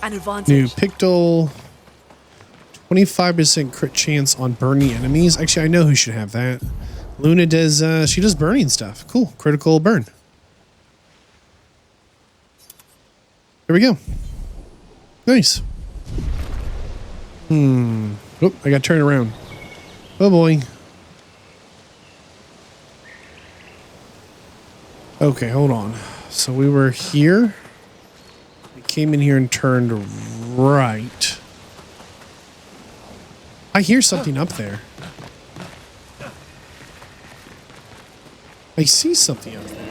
An advantage. New pictol. 25% crit chance on burning enemies. Actually, I know who should have that. Luna does, she does burning stuff. Cool. Critical burn. There we go. Nice. Oh, I got to turn around. Oh boy. Okay, hold on. So we were here. We came in here and turned right. I hear something up there. I see something up there.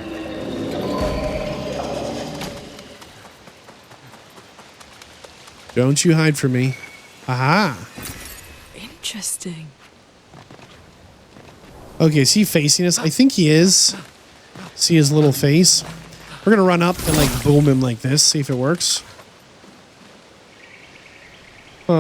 Don't you hide from me. Aha. Interesting. Okay, is he facing us? I think he is. See his little face? We're gonna run up and like boom him like this. See if it works. He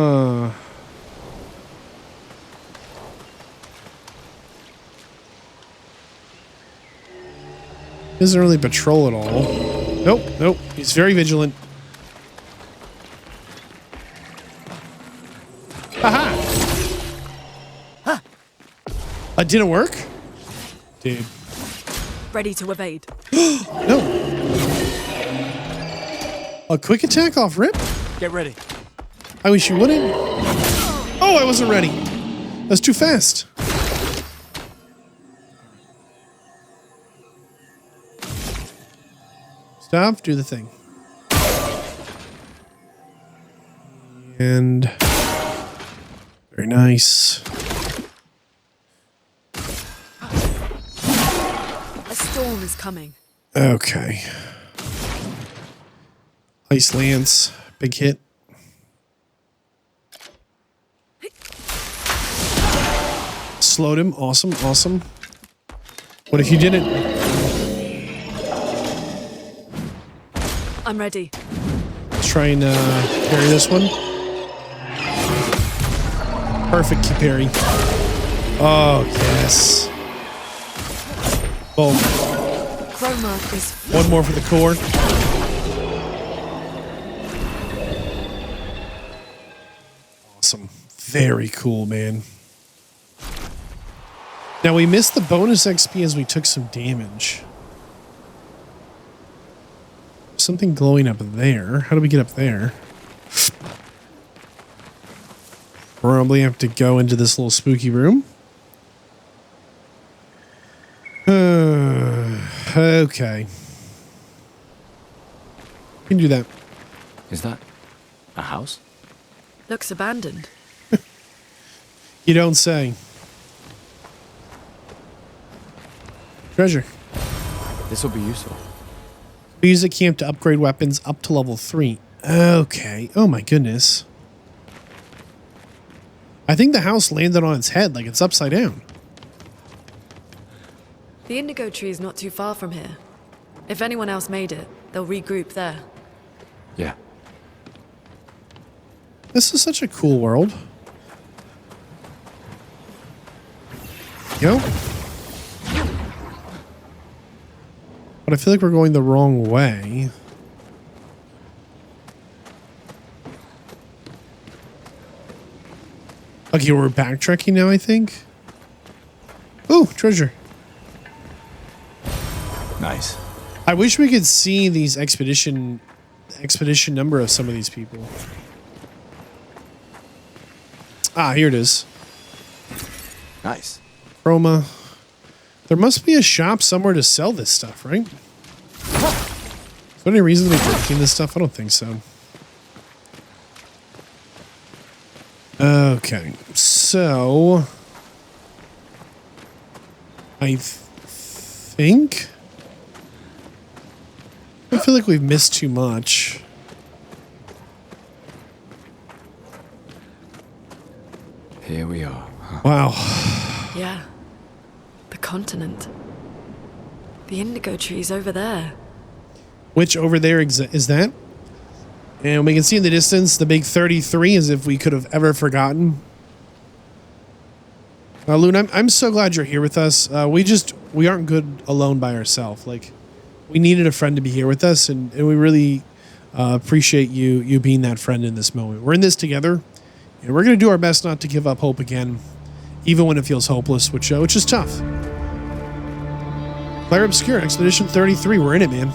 doesn't really patrol at all. Nope, nope. He's very vigilant. Aha! That didn't work? Dude. Ready to evade. No. A quick attack off rip? Get ready. I wish you wouldn't. Oh, I wasn't ready. That's too fast. Stop, do the thing. And very nice. A storm is coming. Okay. Ice Lance, big hit. Slowed him. Awesome, awesome. What if you didn't? I'm ready. Let's try and parry this one. Perfect parry. Oh, yes. Boom. Chroma is... One more for the core. Awesome. Very cool, man. Now, we missed the bonus XP as we took some damage. Something glowing up there. How do we get up there? Probably have to go into this little spooky room. Okay. We can do that. Is that a house? Looks abandoned. You don't say. Treasure. This will be useful. We use a camp to upgrade weapons up to level 3. Okay. Oh my goodness. I think the house landed on its head, like it's upside down. The indigo tree is not too far from here. If anyone else made it, they'll regroup there. Yeah. This is such a cool world. Go. But I feel like we're going the wrong way. Okay, we're backtracking now, I think. Ooh, treasure. Nice. I wish we could see these expedition number of some of these people. Ah, here it is. Nice. Chroma. There must be a shop somewhere to sell this stuff, right? Is there any reason to be breaking this stuff? I don't think so. Okay, so I think I feel like we've missed too much. Here we are. Huh? Wow. Yeah. The continent. The indigo tree's over there. Which over there is that? And we can see in the distance the big 33 as if we could have ever forgotten. Loon, I'm so glad you're here with us. We aren't good alone by ourselves. Like, we needed a friend to be here with us, and we really appreciate you being that friend in this moment. We're in this together, and we're going to do our best not to give up hope again, even when it feels hopeless, which is tough. Clair Obscur, Expedition 33, we're in it, man.